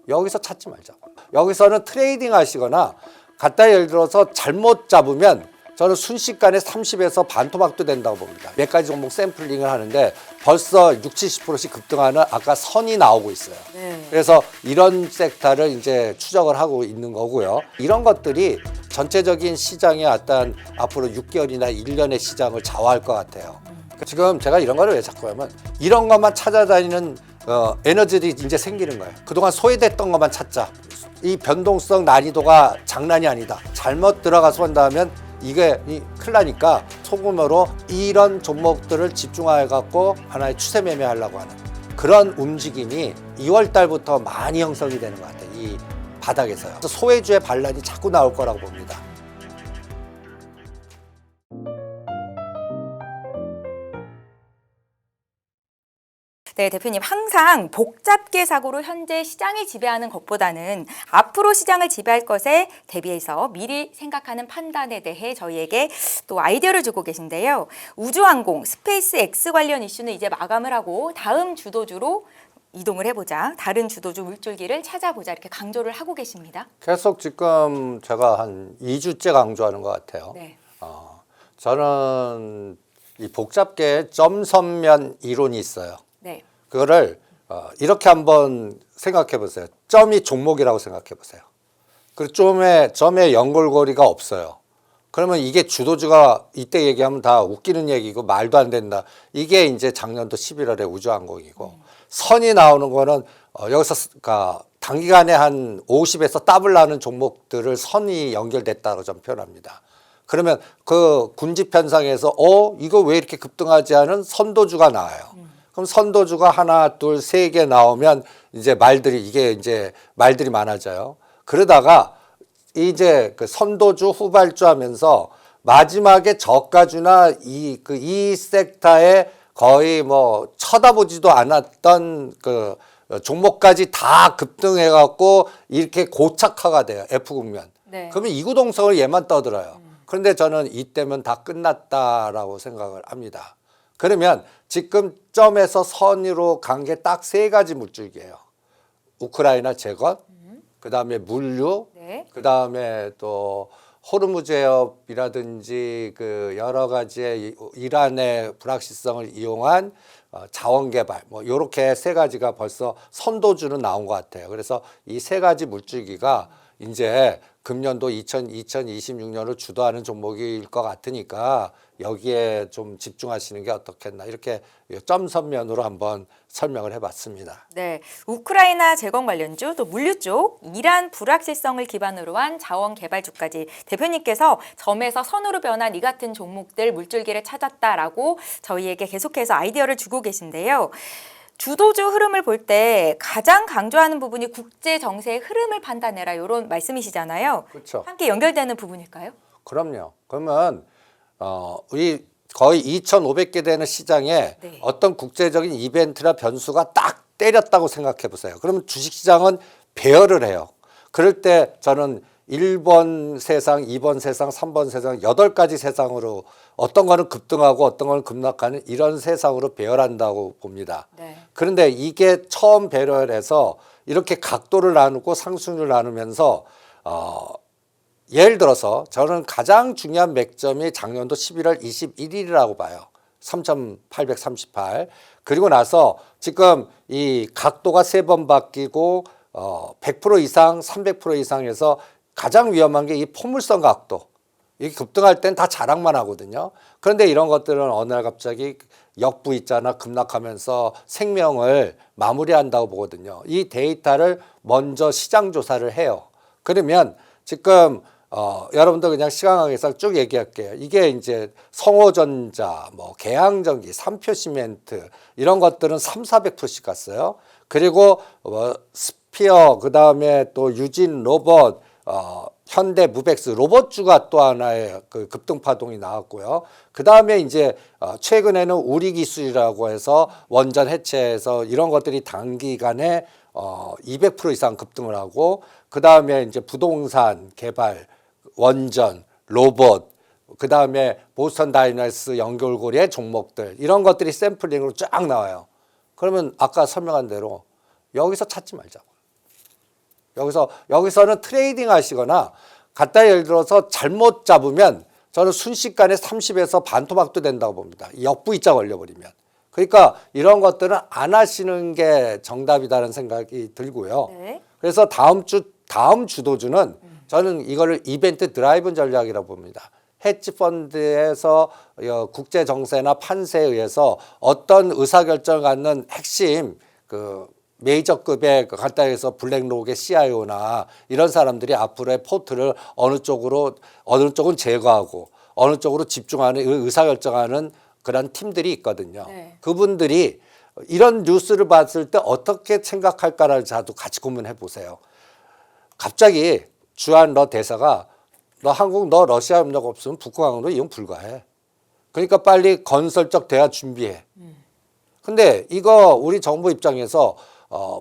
여기서 찾지 말자고. 여기서는 트레이딩 하시거나 갖다 예를 들어서 잘못 잡으면 저는 순식간에 30에서 반토막도 된다고 봅니다. 몇 가지 종목 샘플링을 하는데 벌써 60, 70%씩 급등하는 아까 선이 나오고 있어요. 네. 그래서 이런 섹터를 이제 추적을 하고 있는 거고요. 이런 것들이 전체적인 시장의 어떤 앞으로 6개월이나 1년의 시장을 좌우할 것 같아요. 지금 제가 이런 거를 왜 자꾸 하면 이런 것만 찾아다니는 에너지들이 이제 생기는 거예요. 그동안 소외됐던 것만 찾자. 이 변동성 난이도가 장난이 아니다. 잘못 들어가서 한다면 이게 큰일 나니까 소금으로 이런 종목들을 집중해 갖고 하나의 추세 매매하려고 하는 그런 움직임이 2월 달부터 많이 형성이 되는 것 같아요. 이 바닥에서요. 소외주의 반란이 자꾸 나올 거라고 봅니다. 네, 대표님 항상 복잡계 사고로 현재 시장을 지배하는 것보다는 앞으로 시장을 지배할 것에 대비해서 미리 생각하는 판단에 대해 저희에게 또 아이디어를 주고 계신데요. 우주항공, 스페이스 X 관련 이슈는 이제 마감을 하고 다음 주도주로 이동을 해보자. 다른 주도주 물줄기를 찾아보자. 이렇게 강조를 하고 계십니다. 계속 지금 제가 한 2주째 강조하는 것 같아요. 네. 저는 이 복잡계의 점선면 이론이 있어요. 네. 그거를 이렇게 한번 생각해 보세요. 점이 종목이라고 생각해 보세요. 그리고 점에 연결고리가 없어요. 그러면 이게 주도주가 이때 얘기하면 다 웃기는 얘기고 말도 안 된다. 이게 이제 작년도 11월에 우주항공이고 선이 나오는 거는 여기서 단기간에 한 50에서 더블 나는 종목들을 선이 연결됐다고 좀 표현합니다. 그러면 그 군집 현상에서 이거 왜 이렇게 급등하지 않은 선도주가 나와요. 그럼 선도주가 하나, 둘, 세 개 나오면 이제 말들이 많아져요. 그러다가 이제 그 선도주 후발주 하면서 마지막에 저가주나 이 섹터에 거의 뭐 쳐다보지도 않았던 그 종목까지 다 급등해 갖고 이렇게 고착화가 돼요. F 국면. 네. 그러면 이구동성을 얘만 떠들어요. 그런데 저는 이때면 다 끝났다라고 생각을 합니다. 그러면 지금 점에서 선으로 간 게 딱 세 가지 물줄기예요. 우크라이나 재건, 그다음에 물류, 네. 그다음에 또 호르무즈해협이라든지 그 여러 가지의 이란의 불확실성을 이용한 자원 개발 뭐 요렇게 세 가지가 벌써 선도주는 나온 것 같아요. 그래서 이 세 가지 물줄기가 이제 금년도 2026년을 주도하는 종목일 것 같으니까 여기에 좀 집중하시는 게 어떻겠나 이렇게 점선면으로 한번 설명을 해봤습니다. 네, 우크라이나 재건 관련주, 또 물류 쪽, 이란 불확실성을 기반으로 한 자원 개발주까지 대표님께서 점에서 선으로 변한 이 같은 종목들 물줄기를 찾았다라고 저희에게 계속해서 아이디어를 주고 계신데요. 주도주 흐름을 볼 때 가장 강조하는 부분이 국제 정세의 흐름을 판단해라 이런 말씀이시잖아요. 그렇죠. 함께 연결되는 부분일까요? 그럼요. 그러면 우리 거의 2,500개 되는 시장에 네. 어떤 국제적인 이벤트나 변수가 딱 때렸다고 생각해 보세요. 그러면 주식시장은 배열을 해요. 그럴 때 저는 1번 세상, 2번 세상, 3번 세상 8가지 세상으로 어떤 거는 급등하고 어떤 거는 급락하는 이런 세상으로 배열한다고 봅니다. 네. 그런데 이게 처음 배열해서 이렇게 각도를 나누고 상승률을 나누면서 예를 들어서 저는 가장 중요한 맥점이 작년도 11월 21일이라고 봐요. 3,838. 그리고 나서 지금 이 각도가 3번 바뀌고 100% 이상, 300% 이상에서 가장 위험한 게 이 포물선 각도. 이게 급등할 땐 다 자랑만 하거든요. 그런데 이런 것들은 어느 날 갑자기 역부있자나 급락하면서 생명을 마무리한다고 보거든요. 이 데이터를 먼저 시장 조사를 해요. 그러면 지금 여러분들 그냥 시간관계상 쭉 얘기할게요. 이게 이제 성호전자, 뭐 개항전기, 삼표시멘트 이런 것들은 300~400%씩 갔어요. 그리고 스피어, 그 다음에 또 유진 로봇, 현대 무벡스 로봇주가 또 하나의 그 급등 파동이 나왔고요. 그 다음에 이제 최근에는 우리기술이라고 해서 원전 해체해서 이런 것들이 단기간에 200% 이상 급등을 하고 그 다음에 이제 부동산 개발, 원전, 로봇, 그 다음에 보스턴 다이너스 연결고리의 종목들 이런 것들이 샘플링으로 쫙 나와요. 그러면 아까 설명한 대로 여기서 찾지 말자고. 여기서는 트레이딩 하시거나 갖다 예를 들어서 잘못 잡으면 저는 순식간에 30에서 반토막도 된다고 봅니다. 역부이자 걸려버리면. 그러니까 이런 것들은 안 하시는 게 정답이다라는 생각이 들고요. 네. 그래서 다음 주도주는 저는 이거를 이벤트 드라이븐 전략이라고 봅니다. 헤지 펀드에서 국제 정세나 판세에 의해서 어떤 의사결정을 갖는 핵심 그 메이저급의 간단히 해서 블랙록의 CIO나 이런 사람들이 앞으로의 포트를 어느 쪽은 제거하고 어느 쪽으로 집중하는 의사결정하는 그런 팀들이 있거든요. 네. 그분들이 이런 뉴스를 봤을 때 어떻게 생각할까를 자도 같이 고민해 보세요. 갑자기 주한 대사가 너 러시아 협력 없으면 북한으로 이용 불가해. 그러니까 빨리 건설적 대화 준비해. 근데 이거 우리 정부 입장에서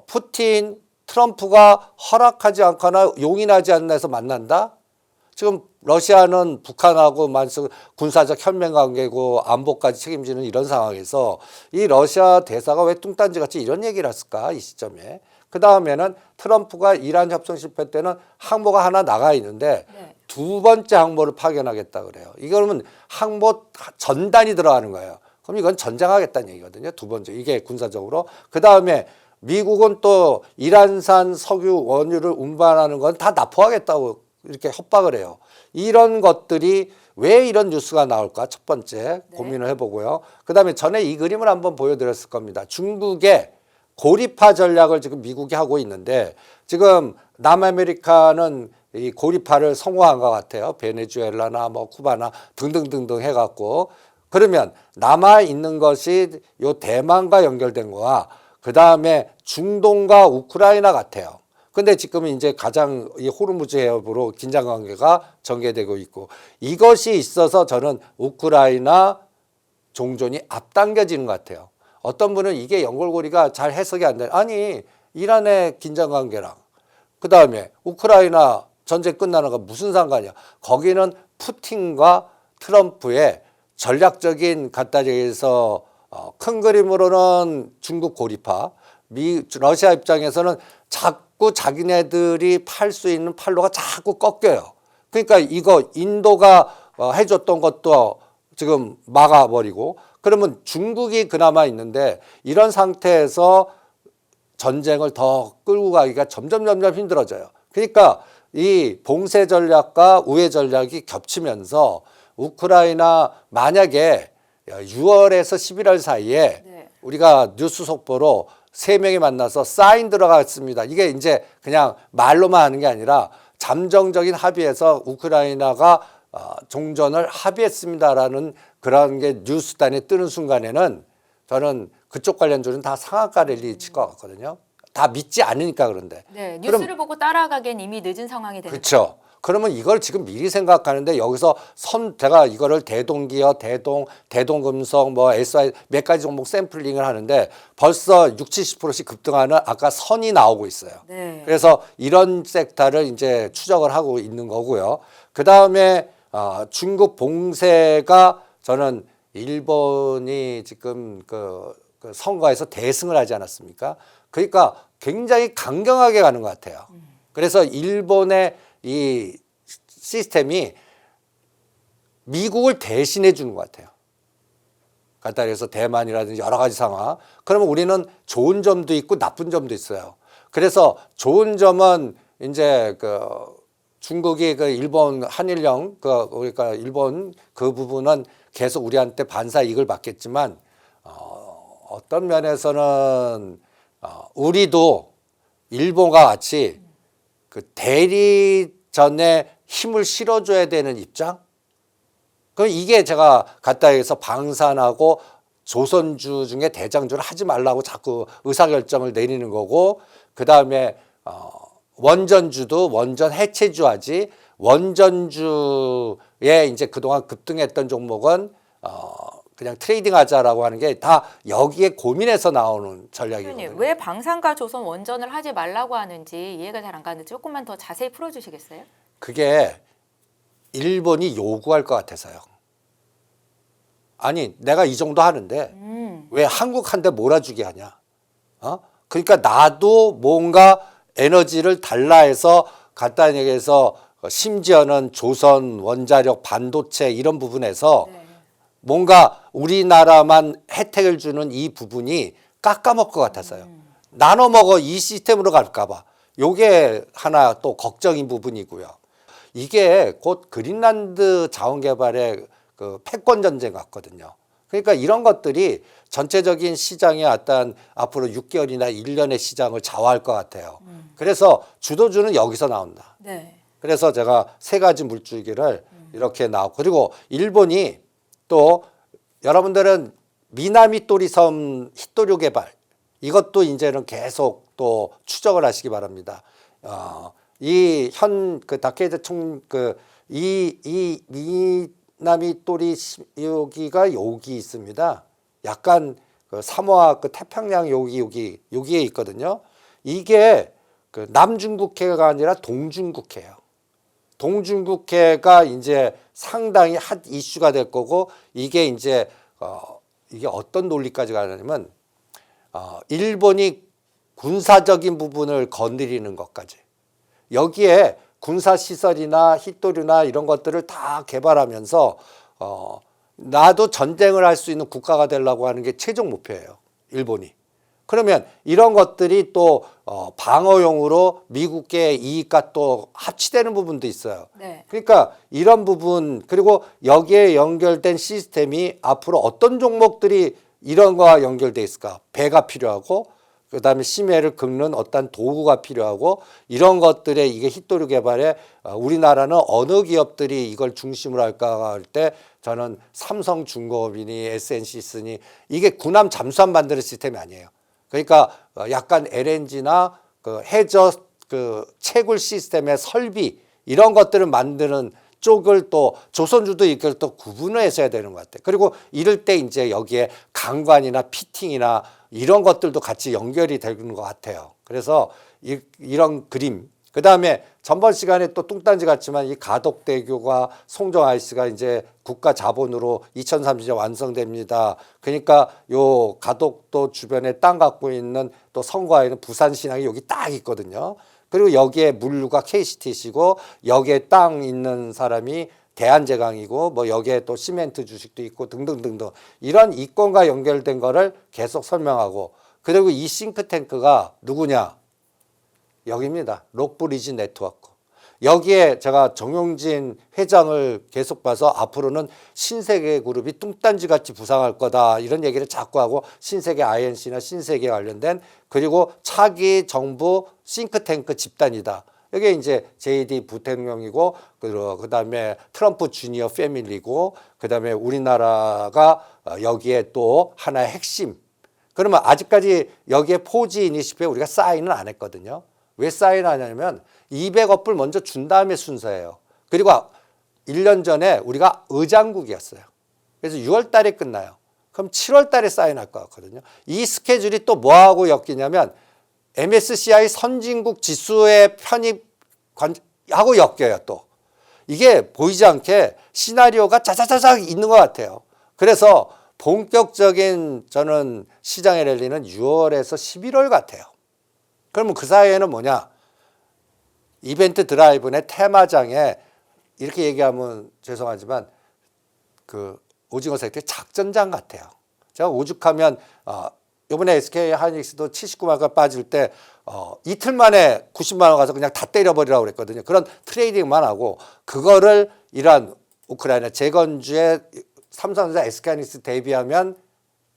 푸틴, 트럼프가 허락하지 않거나 용인하지 않나 해서 만난다? 지금 러시아는 북한하고 군사적 혈맹 관계고 안보까지 책임지는 이런 상황에서 이 러시아 대사가 왜 뚱딴지같이 이런 얘기를 했을까 이 시점에. 그 다음에는 트럼프가 이란 협상 실패 때는 항모가 하나 나가 있는데 네. 두 번째 항모를 파견하겠다 그래요. 이거는 항모 전단이 들어가는 거예요. 그럼 이건 전쟁하겠다는 얘기거든요. 두 번째 이게 군사적으로. 그 다음에 미국은 또 이란산 석유 원유를 운반하는 건 다 납포하겠다고 이렇게 협박을 해요. 이런 것들이 왜 이런 뉴스가 나올까? 첫 번째 고민을 해보고요. 그 다음에 전에 이 그림을 한번 보여드렸을 겁니다. 중국의 고리파 전략을 지금 미국이 하고 있는데 지금 남아메리카는 이 고리파를 성공한 것 같아요. 베네수엘라나 뭐 쿠바나 등등등등 해갖고 그러면 남아 있는 것이 요 대만과 연결된 거와 그 다음에 중동과 우크라이나 같아요. 근데 지금 이제 가장 이 호르무즈 해협으로 긴장 관계가 전개되고 있고 이것이 있어서 저는 우크라이나 종전이 앞당겨지는 것 같아요. 어떤 분은 이게 연결고리가 잘 해석이 안 돼. 아니 이란의 긴장 관계랑 그 다음에 우크라이나 전쟁 끝나는 거 무슨 상관이야? 거기는 푸틴과 트럼프의 전략적인 갖다 대해서 큰 그림으로는 중국 고리파, 러시아 입장에서는 자꾸 자기네들이 팔 수 있는 판로가 자꾸 꺾여요. 그러니까 이거 인도가 해줬던 것도 지금 막아버리고 그러면 중국이 그나마 있는데 이런 상태에서 전쟁을 더 끌고 가기가 점점 힘들어져요. 그러니까 이 봉쇄 전략과 우회 전략이 겹치면서 우크라이나 만약에 6월에서 11월 사이에 네. 우리가 뉴스 속보로 3명이 만나서 사인 들어갔습니다. 이게 이제 그냥 말로만 하는 게 아니라 잠정적인 합의에서 우크라이나가 종전을 합의했습니다라는 그런 게 뉴스단에 뜨는 순간에는 저는 그쪽 관련주는 다 상한가 랠리 칠 것 같거든요. 다 믿지 않으니까 그런데. 네, 뉴스를 보고 따라가기엔 이미 늦은 상황이 되는 그렇죠. 그러면 이걸 지금 미리 생각하는데 여기서 제가 이거를 대동기업, 대동금속, 뭐 SI 몇 가지 종목 샘플링을 하는데 벌써 60~70%씩 급등하는 아까 선이 나오고 있어요. 네. 그래서 이런 섹터를 이제 추적을 하고 있는 거고요. 그 다음에 중국 봉쇄가 저는 일본이 지금 그 선거에서 대승을 하지 않았습니까? 그러니까 굉장히 강경하게 가는 것 같아요. 그래서 일본의 이 시스템이 미국을 대신해 주는 것 같아요. 간단히 해서 대만이라든지 여러 가지 상황. 그러면 우리는 좋은 점도 있고 나쁜 점도 있어요. 그래서 좋은 점은 이제 중국이 일본 한일령 그러니까 일본 그 부분은 계속 우리한테 반사 이익을 받겠지만 어떤 면에서는 우리도 일본과 같이 대리전에 힘을 실어줘야 되는 입장? 그럼 이게 제가 갖다 해서 방산하고 조선주 중에 대장주를 하지 말라고 자꾸 의사결정을 내리는 거고 그 다음에 원전주도 원전 해체주 하지 원전주에 이제 그동안 급등했던 종목은 그냥 트레이딩 하자라고 하는 게 다 여기에 고민해서 나오는 전략이거든요. 왜 방산과 조선 원전을 하지 말라고 하는지 이해가 잘 안 가는데 조금만 더 자세히 풀어주시겠어요? 그게 일본이 요구할 것 같아서요. 아니 내가 이 정도 하는데 왜 한국한테 몰아주게 하냐? 그러니까 나도 뭔가 에너지를 달라해서 간단히 얘기해서 심지어는 조선, 원자력, 반도체 이런 부분에서 뭔가 우리나라만 혜택을 주는 이 부분이 깎아먹을 것 같아서요. 나눠 먹어 이 시스템으로 갈까 봐. 요게 하나 또 걱정인 부분이고요. 이게 곧 그린란드 자원 개발의 그 패권 전쟁 같거든요. 그러니까 이런 것들이 전체적인 시장의 어떤 앞으로 6개월이나 1년의 시장을 좌우할 것 같아요. 그래서 주도주는 여기서 나온다. 네. 그래서 제가 세 가지 물줄기를 이렇게 나오고, 그리고 일본이 또 여러분들은 미나미토리 섬 히토류 개발 이것도 이제는 계속 또 추적을 하시기 바랍니다. 이 현 그 다케이다 이 미나미토리 여기가 여기 있습니다. 약간 그 사모아 그 태평양 여기에 있거든요. 이게 그 남중국해가 아니라 동중국해예요. 동중국해가 이제 상당히 핫 이슈가 될 거고, 이게 이제 이게 어떤 논리까지 가냐면 일본이 군사적인 부분을 건드리는 것까지, 여기에 군사 시설이나 히토류나 이런 것들을 다 개발하면서 나도 전쟁을 할 수 있는 국가가 되려고 하는 게 최종 목표예요, 일본이. 그러면 이런 것들이 또 방어용으로 미국의 이익과 또 합치되는 부분도 있어요. 네. 그러니까 이런 부분, 그리고 여기에 연결된 시스템이 앞으로 어떤 종목들이 이런 거와 연결돼 있을까? 배가 필요하고, 그다음에 심해를 긁는 어떤 도구가 필요하고, 이런 것들에 이게 히토류 개발에 우리나라는 어느 기업들이 이걸 중심으로 할까 할 때 저는 삼성중공업이니 SNC스니 이게 군함 잠수함 만드는 시스템이 아니에요. 그러니까 약간 LNG나 그 해저 그 채굴 시스템의 설비 이런 것들을 만드는 쪽을 또 조선주도 이걸 또 구분을 해서야 되는 것 같아요. 그리고 이럴 때 이제 여기에 강관이나 피팅이나 이런 것들도 같이 연결이 되는 것 같아요. 그래서 이런 그림. 그 다음에 전번 시간에 또 뚱딴지 같지만 이 가덕대교가 송정 IC가 이제 국가 자본으로 2030년 완성됩니다. 그러니까 요 가덕도 주변에 땅 갖고 있는 또 성과에는 부산신항이 여기 딱 있거든요. 그리고 여기에 물류가 KCT시고 여기에 땅 있는 사람이 대한제강이고 뭐 여기에 또 시멘트 주식도 있고 등등등등 이런 이권과 연결된 거를 계속 설명하고, 그리고 이 싱크탱크가 누구냐? 여기입니다. 록브리지 네트워크. 여기에 제가 정용진 회장을 계속 봐서 앞으로는 신세계 그룹이 뚱딴지 같이 부상할 거다 이런 얘기를 자꾸 하고, 신세계 INC나 신세계 관련된, 그리고 차기 정부 싱크탱크 집단이다. 이게 이제 JD 부통령이고 그다음에 트럼프 주니어 패밀리고 그다음에 우리나라가 여기에 또 하나의 핵심. 그러면 아직까지 여기에 포지 이니시티브에 우리가 사인은 안 했거든요. 왜 사인하냐면 200억 불 먼저 준 다음에 순서예요. 그리고 1년 전에 우리가 의장국이었어요. 그래서 6월 달에 끝나요. 그럼 7월 달에 사인할 것 같거든요. 이 스케줄이 또 뭐하고 엮이냐면 MSCI 선진국 지수에 편입하고 엮여요 또. 이게 보이지 않게 시나리오가 짜자자작 있는 것 같아요. 그래서 본격적인 저는 시장의 랠리는 6월에서 11월 같아요. 그러면 그 사이에는 뭐냐? 이벤트 드라이브의 테마장에 이렇게 얘기하면 죄송하지만 그 오징어 섹터의 작전장 같아요. 제가 오죽하면 이번에 SK 하이닉스도 79만 원 빠질 때 이틀 만에 90만 원 가서 그냥 다 때려버리라고 그랬거든요. 그런 트레이딩만 하고, 그거를 이란 우크라이나 재건주에 삼성전자 SK 하이닉스 대비하면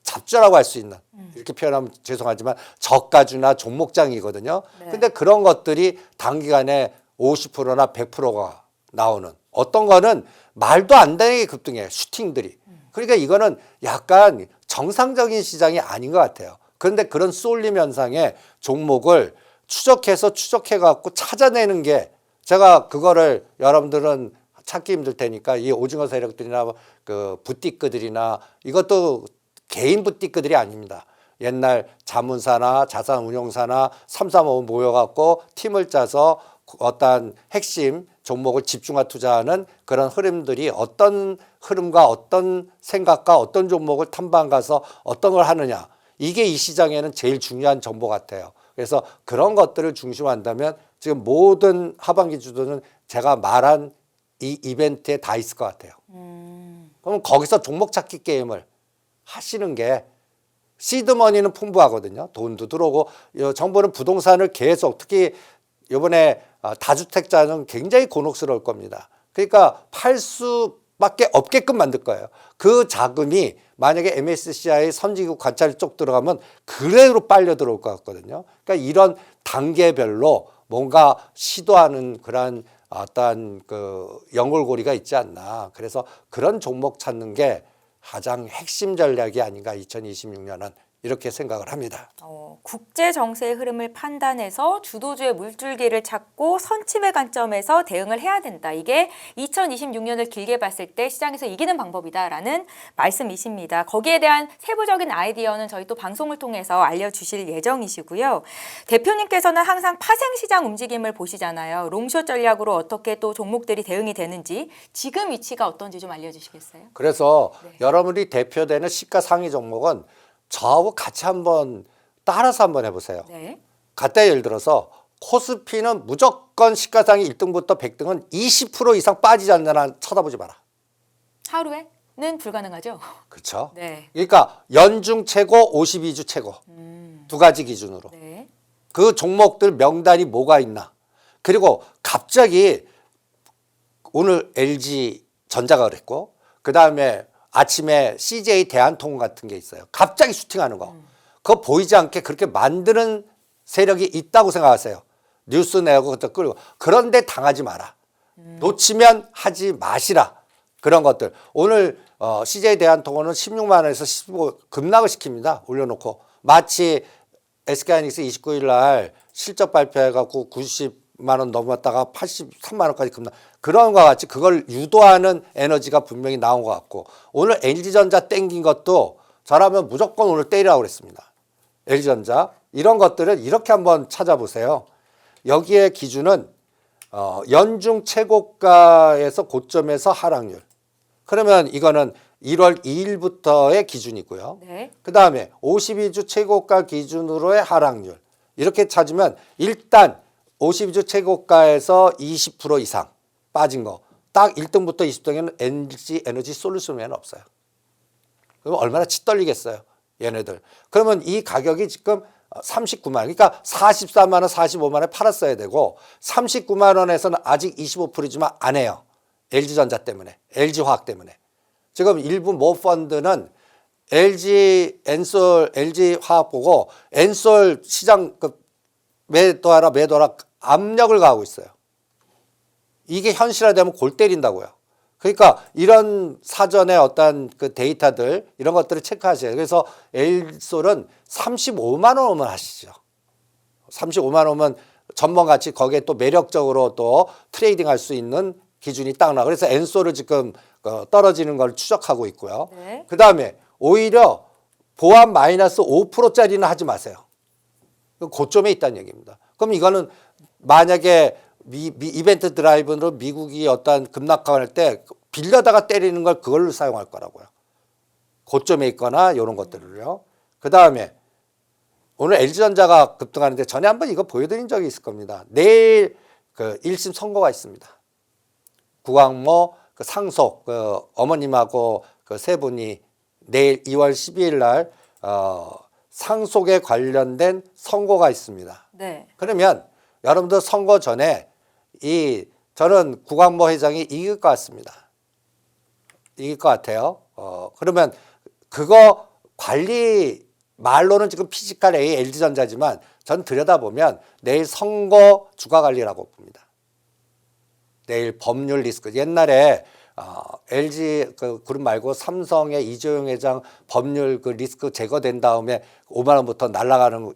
잡주라고 할 수 있는, 이렇게 표현하면 죄송하지만 저가주나 종목장이거든요. 근데 그런 것들이 단기간에 50%나 100%가 나오는, 어떤 거는 말도 안 되게 급등해요, 슈팅들이. 그러니까 이거는 약간 정상적인 시장이 아닌 것 같아요. 그런데 그런 쏠림 현상의 종목을 추적해 갖고 찾아내는 게, 제가 그거를 여러분들은 찾기 힘들 테니까 이 오징어 세력들이나 그 부티크들이나 이것도 개인 부티크들이 아닙니다. 옛날 자문사나 자산운용사나 335 모여갖고 팀을 짜서 어떤 핵심 종목을 집중화 투자하는 그런 흐름들이 어떤 흐름과 어떤 생각과 어떤 종목을 탐방 가서 어떤 걸 하느냐, 이게 이 시장에는 제일 중요한 정보 같아요. 그래서 그런 것들을 중심한다면 지금 모든 하반기 주도는 제가 말한 이 이벤트에 다 있을 것 같아요. 그럼 거기서 종목 찾기 게임을 하시는 게 시드머니는 풍부하거든요. 돈도 들어오고 정부는 부동산을 계속 특히 이번에 다주택자는 굉장히 곤혹스러울 겁니다. 그러니까 팔 수밖에 없게끔 만들 거예요. 그 자금이 만약에 MSCI 선진국 관찰 쪽 들어가면 그대로 빨려 들어올 것 같거든요. 그러니까 이런 단계별로 뭔가 시도하는 그런 어떤 그 연골고리가 있지 않나. 그래서 그런 종목 찾는 게 가장 핵심 전략이 아닌가 2026년은 이렇게 생각을 합니다. 국제 정세의 흐름을 판단해서 주도주의 물줄기를 찾고 선침의 관점에서 대응을 해야 된다. 이게 2026년을 길게 봤을 때 시장에서 이기는 방법이다라는 말씀이십니다. 거기에 대한 세부적인 아이디어는 저희 또 방송을 통해서 알려주실 예정이시고요. 대표님께서는 항상 파생시장 움직임을 보시잖아요. 롱숏 전략으로 어떻게 또 종목들이 대응이 되는지 지금 위치가 어떤지 좀 알려주시겠어요? 그래서 여러분이 대표되는 시가상위 종목은 저하고 같이 한번 따라서 한번 해보세요. 네. 갖다 예를 들어서 코스피는 무조건 시가상위 1등부터 100등은 20% 이상 빠지지 않는 한 쳐다보지 마라. 하루에는 불가능하죠? 그렇죠? 네. 그러니까 연중 최고, 52주 최고 두 가지 기준으로. 네. 그 종목들 명단이 뭐가 있나. 그리고 갑자기 오늘 LG전자가 그랬고 그다음에 아침에 CJ 대한통운 같은 게 있어요. 갑자기 슈팅하는 거. 그거 보이지 않게 그렇게 만드는 세력이 있다고 생각하세요. 뉴스 내고 그것도 끌고. 그런데 당하지 마라. 놓치면 하지 마시라. 그런 것들. 오늘 CJ 대한통운은 16만 원에서 15 급락을 시킵니다. 올려놓고. 마치 SK하이닉스 29일 날 실적 발표해갖고 90만 원 넘었다가 83만 원까지 급락. 그런 것과 같이 그걸 유도하는 에너지가 분명히 나온 것 같고 오늘 LG전자 땡긴 것도 저라면 무조건 오늘 때리라고 그랬습니다. LG전자 이런 것들을 이렇게 한번 찾아보세요. 여기에 기준은 연중 최고가에서 고점에서 하락률. 그러면 이거는 1월 2일부터의 기준이고요. 네. 그 다음에 52주 최고가 기준으로의 하락률. 이렇게 찾으면 일단 52주 최고가에서 20% 이상 빠진 거. 딱 1등부터 20등에는 LG 에너지 솔루션은 없어요. 그럼 얼마나 치떨리겠어요. 얘네들. 그러면 이 가격이 지금 39만 원. 그러니까 44만 원, 45만 원에 팔았어야 되고 39만 원에서는 아직 25%지만 안 해요. LG전자 때문에. LG화학 때문에. 지금 일부 모 펀드는 LG, 엔솔, LG화학 보고 엔솔 시장 매도하라 압력을 가하고 있어요. 이게 현실화되면 골 때린다고요. 그러니까 이런 사전에 어떤 그 데이터들 이런 것들을 체크하셔야 돼요. 그래서 엔솔은 35만 원 오면 하시죠. 35만 원 오면 전망같이 거기에 또 매력적으로 또 트레이딩 할 수 있는 기준이 딱 나와. 그래서 엔솔을 지금 떨어지는 걸 추적하고 있고요. 네. 그 다음에 오히려 보합 마이너스 5%짜리는 하지 마세요. 고점에 있다는 얘기입니다. 그럼 이거는 만약에 이벤트 드라이브로 미국이 어떤 급락할 때 빌려다가 때리는 걸 그걸로 사용할 거라고요. 고점에 있거나 이런 것들을요. 그 다음에 오늘 LG전자가 급등하는데 전에 한번 이거 보여드린 적이 있을 겁니다. 내일 그 1심 선고가 있습니다. 구광모 그 상속 그 어머님하고 그 세 분이 내일 2월 12일 날 상속에 관련된 선고가 있습니다. 네. 그러면 여러분들 선거 전에 저는 구광모 회장이 이길 것 같습니다. 이길 것 같아요. 그러면 그거 관리 말로는 지금 피지컬 A LG전자지만 전 들여다보면 내일 선거 주가 관리라고 봅니다. 내일 법률 리스크. 옛날에 LG 그 그룹 말고 삼성의 이재용 회장 법률 그 리스크 제거된 다음에 5만 원부터 날아가는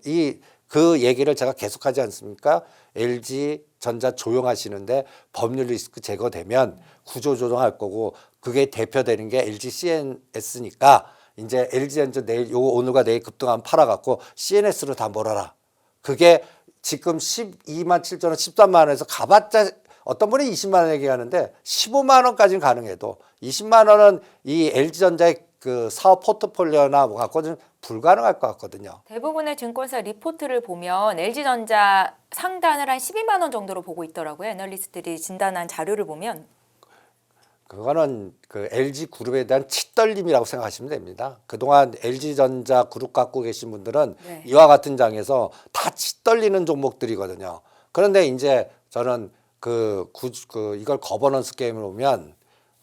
그 얘기를 제가 계속하지 않습니까? LG 전자 조용하시는데 법률 리스크 제거되면 구조 조정할 거고 그게 대표되는 게 LG CNS니까 이제 LG 전자 내일 요거 오늘과 내일 급등하면 팔아갖고 CNS로 다 몰아라. 그게 지금 12만 7천 원, 13만 원에서 가봤자 어떤 분이 20만 원 얘기하는데 15만 원까지는 가능해도 20만 원은 이 LG전자의 그 사업 포트폴리오나 뭐 갖고 좀 불가능할 것 같거든요. 대부분의 증권사 리포트를 보면 LG전자 상단을 한 12만 원 정도로 보고 있더라고요. 애널리스트들이 진단한 자료를 보면. 그거는 그 LG그룹에 대한 치떨림이라고 생각하시면 됩니다. 그동안 LG전자 그룹 갖고 계신 분들은 네. 이와 같은 장에서 다 치떨리는 종목들이거든요. 그런데 이제 저는 이걸 거버넌스 게임을 보면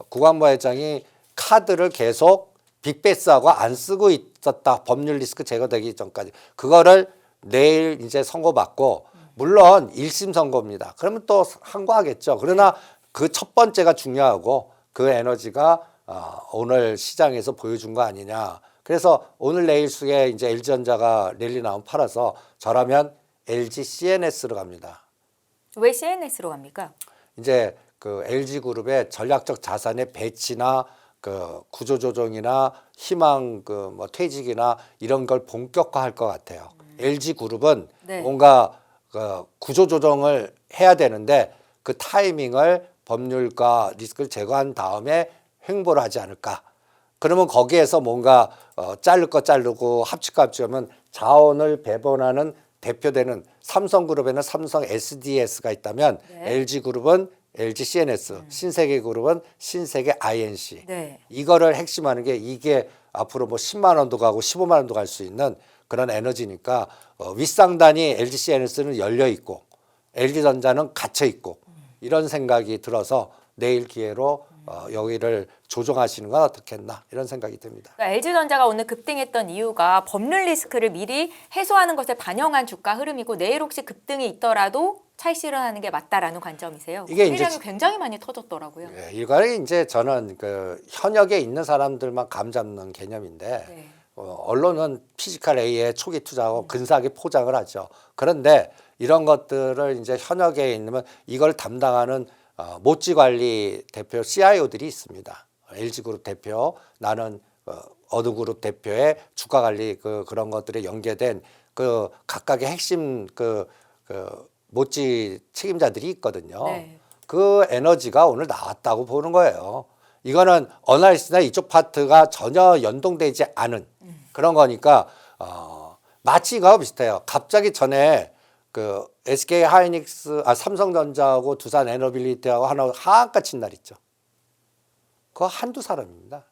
구광모 회장이 카드를 계속 빅베스하고 안 쓰고 있었다. 법률 리스크 제거되기 전까지. 그거를 내일 이제 선고받고 물론 1심 선고입니다. 그러면 또 항고하겠죠. 그러나 그 첫 번째가 중요하고 그 에너지가 오늘 시장에서 보여준 거 아니냐. 그래서 오늘 내일 수에 이제 LG전자가 랠리 나오면 팔아서 저라면 LG CNS로 갑니다. 왜 CNS로 갑니까? 이제 그 LG그룹의 전략적 자산의 배치나 그 구조조정이나 희망 그 뭐 퇴직이나 이런 걸 본격화할 것 같아요. LG그룹은 네. 뭔가 그 구조조정을 해야 되는데 그 타이밍을 법률과 리스크를 제거한 다음에 횡보를 하지 않을까. 그러면 거기에서 뭔가 자를 거 자르고 합칠 거 합치면 자원을 배분하는 대표되는 삼성그룹에는 삼성 SDS가 있다면 네. LG그룹은 LG CNS, 신세계그룹은 신세계 INC. 네. 이거를 핵심하는 게 이게 앞으로 뭐 10만 원도 가고 15만 원도 갈 수 있는 그런 에너지니까 윗상단이 LG CNS는 열려 있고 LG전자는 갇혀 있고 이런 생각이 들어서 내일 기회로 여기를 조정하시는 건 어떻겠나 이런 생각이 듭니다. 그러니까 LG전자가 오늘 급등했던 이유가 법률 리스크를 미리 해소하는 것에 반영한 주가 흐름이고 내일 혹시 급등이 있더라도 차익 실현하는 게 맞다라는 관점이세요. 이게 이제 거래량이 굉장히 많이 터졌더라고요. 예, 이거는 이제 저는 그 현역에 있는 사람들만 감 잡는 개념인데 네. 언론은 피지컬 A에 초기 투자하고 근사하게 포장을 하죠. 그런데 이런 것들을 이제 현역에 있는 이걸 담당하는 모찌 관리 대표 CIO들이 있습니다. LG그룹 대표, 나는 어느 그룹 대표의 주가 관리 그런 것들에 연계된 그 각각의 핵심 모찌 책임자들이 있거든요. 네. 그 에너지가 오늘 나왔다고 보는 거예요. 이거는 어나리스나 이쪽 파트가 전혀 연동되지 않은 그런 거니까 마치 이거 비슷해요. 갑자기 전에 그 SK 하이닉스, 삼성전자하고 두산 에너빌리티하고 하나 하한가 친 날 있죠. 그거 한두 사람입니다.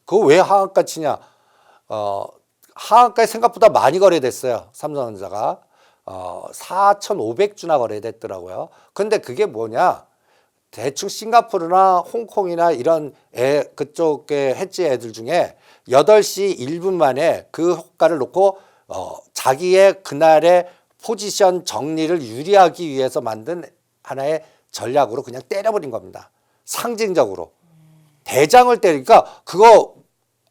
그거 왜 하한가 치냐? 하한가에 생각보다 많이 거래됐어요. 삼성전자가 4,500주나 거래됐더라고요. 근데 그게 뭐냐? 대충 싱가포르나 홍콩이나 이런 그쪽의 해지 애들 중에 8시 1분 만에 그 효과를 놓고 자기의 그날의 포지션 정리를 유리하기 위해서 만든 하나의 전략으로 그냥 때려버린 겁니다. 상징적으로. 대장을 때리니까 그거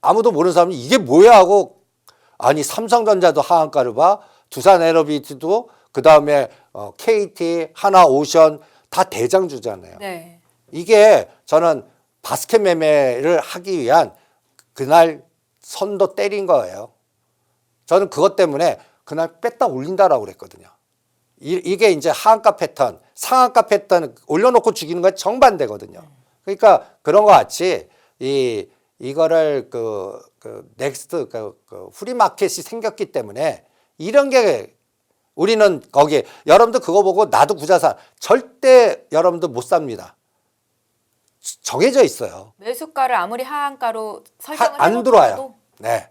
아무도 모르는 사람이 이게 뭐야 하고 아니 삼성전자도 하한가를 봐. 두산 에너비티도 그다음에 KT, 하나오션 다 대장주잖아요. 네. 이게 저는 바스켓 매매를 하기 위한 그날 선도 때린 거예요. 저는 그것 때문에 그날 뺐다 올린다라고 그랬거든요. 이게 이제 하한가 패턴, 상한가 패턴 올려놓고 죽이는 거에 정반대거든요. 그러니까 그런 것 같이 이거를 넥스트 프리마켓이 생겼기 때문에 이런 게 우리는 거기에 여러분들 그거 보고 나도 구자산 절대 여러분들 못 삽니다. 정해져 있어요. 매수가를 아무리 하한가로 설정을 안 들어와요. 해놓더라도 네.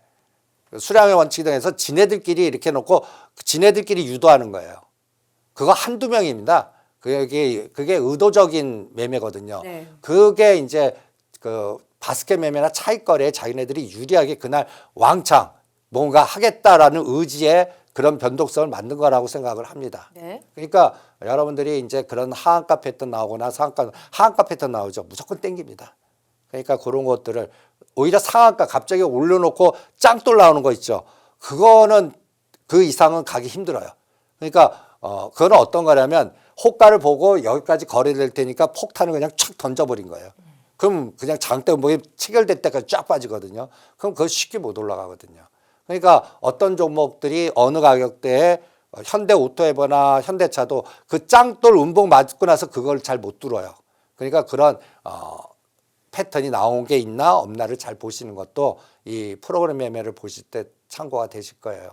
수량의 원칙 등에서 지네들끼리 이렇게 놓고 지네들끼리 유도하는 거예요. 그거 한두 명입니다. 그게 의도적인 매매거든요. 네. 그게 이제 그 바스켓 매매나 차익 거래에 자기네들이 유리하게 그날 왕창 뭔가 하겠다라는 의지에 그런 변동성을 만든 거라고 생각을 합니다. 네. 그러니까 여러분들이 이제 그런 하한가 패턴 나오거나 하한가 패턴 나오죠. 무조건 땡깁니다. 그러니까 그런 것들을 오히려 상한가 갑자기 올려놓고 짱돌 나오는 거 있죠. 그거는 그 이상은 가기 힘들어요. 그러니까 그거는 어떤 거냐면 호가를 보고 여기까지 거래될 테니까 폭탄을 그냥 촥 던져버린 거예요. 그럼 그냥 장대목이 체결될 때까지 쫙 빠지거든요. 그럼 그거 쉽게 못 올라가거든요. 그러니까 어떤 종목들이 어느 가격대에 현대오토에버나 현대차도 그 짱돌 운봉 맞고 나서 그걸 잘 못 들어요. 그러니까 그런 패턴이 나온 게 있나 없나를 잘 보시는 것도 이 프로그램 매매를 보실 때 참고가 되실 거예요.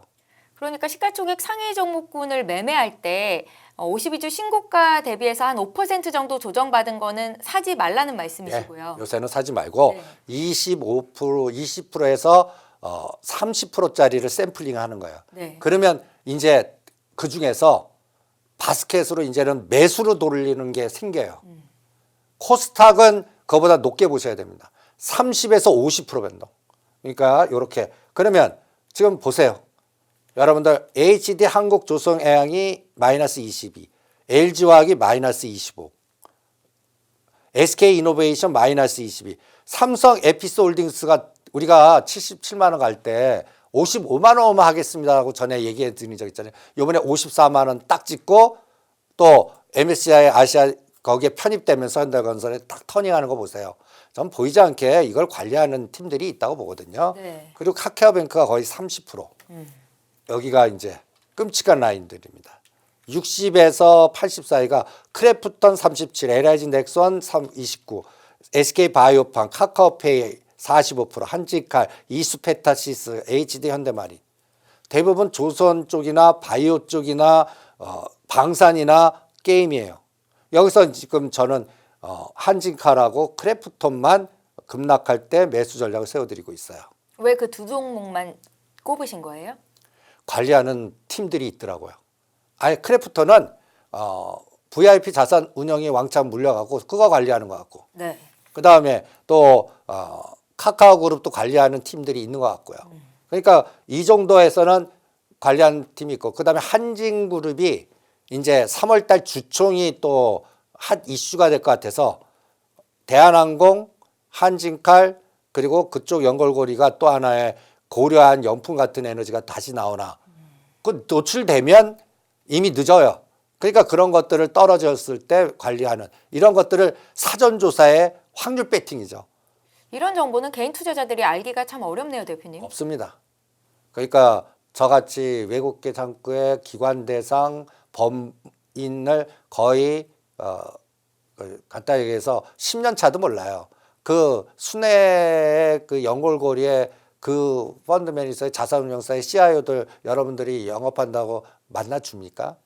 그러니까 시가총액 상위 종목군을 매매할 때 52주 신고가 대비해서 한 5% 정도 조정받은 거는 사지 말라는 말씀이시고요. 요새는 사지 말고 네. 25%, 20%에서 30%짜리를 샘플링 하는 거예요. 네. 그러면 이제 그 중에서 바스켓으로 이제는 매수로 돌리는 게 생겨요. 코스닥은 그거보다 높게 보셔야 됩니다. 30에서 50% 변동. 그러니까 이렇게. 그러면 지금 보세요. 여러분들 HD 한국조선해양이 마이너스 22, LG화학이 마이너스 25, SK이노베이션 마이너스 22, 삼성 에피스홀딩스가 우리가 77만 원 갈 때 55만 원만 하겠습니다 하고 전에 얘기해 드린 적 있잖아요. 이번에 54만 원 딱 찍고 또 MSCI 아시아 거기에 편입되면서 현대건설에 딱 터닝하는 거 보세요. 전 보이지 않게 이걸 관리하는 팀들이 있다고 보거든요. 네. 그리고 카카오뱅크가 거의 30%. 여기가 이제 끔찍한 라인들입니다. 60에서 80 사이가 크래프톤 37, LIG 넥선 29, SK바이오팜, 카카오페이 45%, 한직칼, 이수페타시스, HD 현대마린. 대부분 조선 쪽이나 바이오 쪽이나 방산이나 게임이에요. 여기서 지금 저는 한진칼하고 크래프톤만 급락할 때 매수 전략을 세워드리고 있어요. 왜 그 두 종목만 꼽으신 거예요? 관리하는 팀들이 있더라고요. 아예 크래프톤은 VIP 자산 운영이 왕창 물려가고 그거 관리하는 것 같고, 네. 그 다음에 또 카카오그룹도 관리하는 팀들이 있는 것 같고요. 그러니까 이 정도에서는 관리하는 팀이 있고, 그 다음에 한진그룹이 이제 3월달 주총이 또 핫 이슈가 될 것 같아서 대한항공, 한진칼 그리고 그쪽 연결고리가 또 하나의 고려한 영품 같은 에너지가 다시 나오나 그 노출되면 이미 늦어요. 그러니까 그런 것들을 떨어졌을 때 관리하는 이런 것들을 사전조사의 확률 배팅이죠. 이런 정보는 개인 투자자들이 알기가 참 어렵네요, 대표님. 없습니다. 그러니까 저같이 외국계 창구의 기관 대상 범인을 거의 간단히 얘기해서 10년 차도 몰라요. 그 순회 그 연골고리에 그 펀드 매니저의 자산운용사의 CIO들 여러분들이 영업한다고 만나줍니까?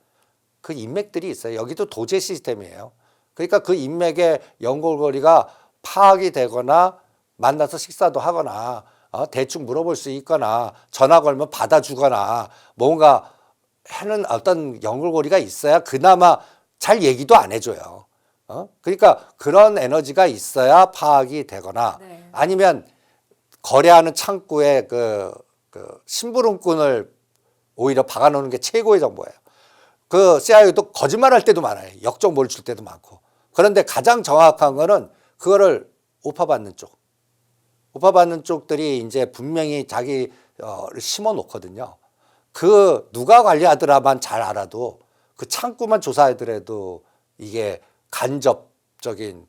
그 인맥들이 있어요. 여기도 도제 시스템이에요. 그러니까 그 인맥의 연골고리가 파악이 되거나 만나서 식사도 하거나 대충 물어볼 수 있거나 전화 걸면 받아주거나 뭔가 하는 어떤 연골고리가 있어야 그나마 잘 얘기도 안 해줘요. 그러니까 그런 에너지가 있어야 파악이 되거나 네. 아니면 거래하는 창구에 그 심부름꾼을 오히려 박아놓는 게 최고의 정보예요. 그 CIO도 거짓말할 때도 많아요. 역정보를 줄 때도 많고. 그런데 가장 정확한 거는 그거를 오파받는 쪽. 오파받는 쪽들이 이제 분명히 자기 심어 놓거든요. 그 누가 관리하더라만 잘 알아도 그 창구만 조사하더라도 이게 간접적인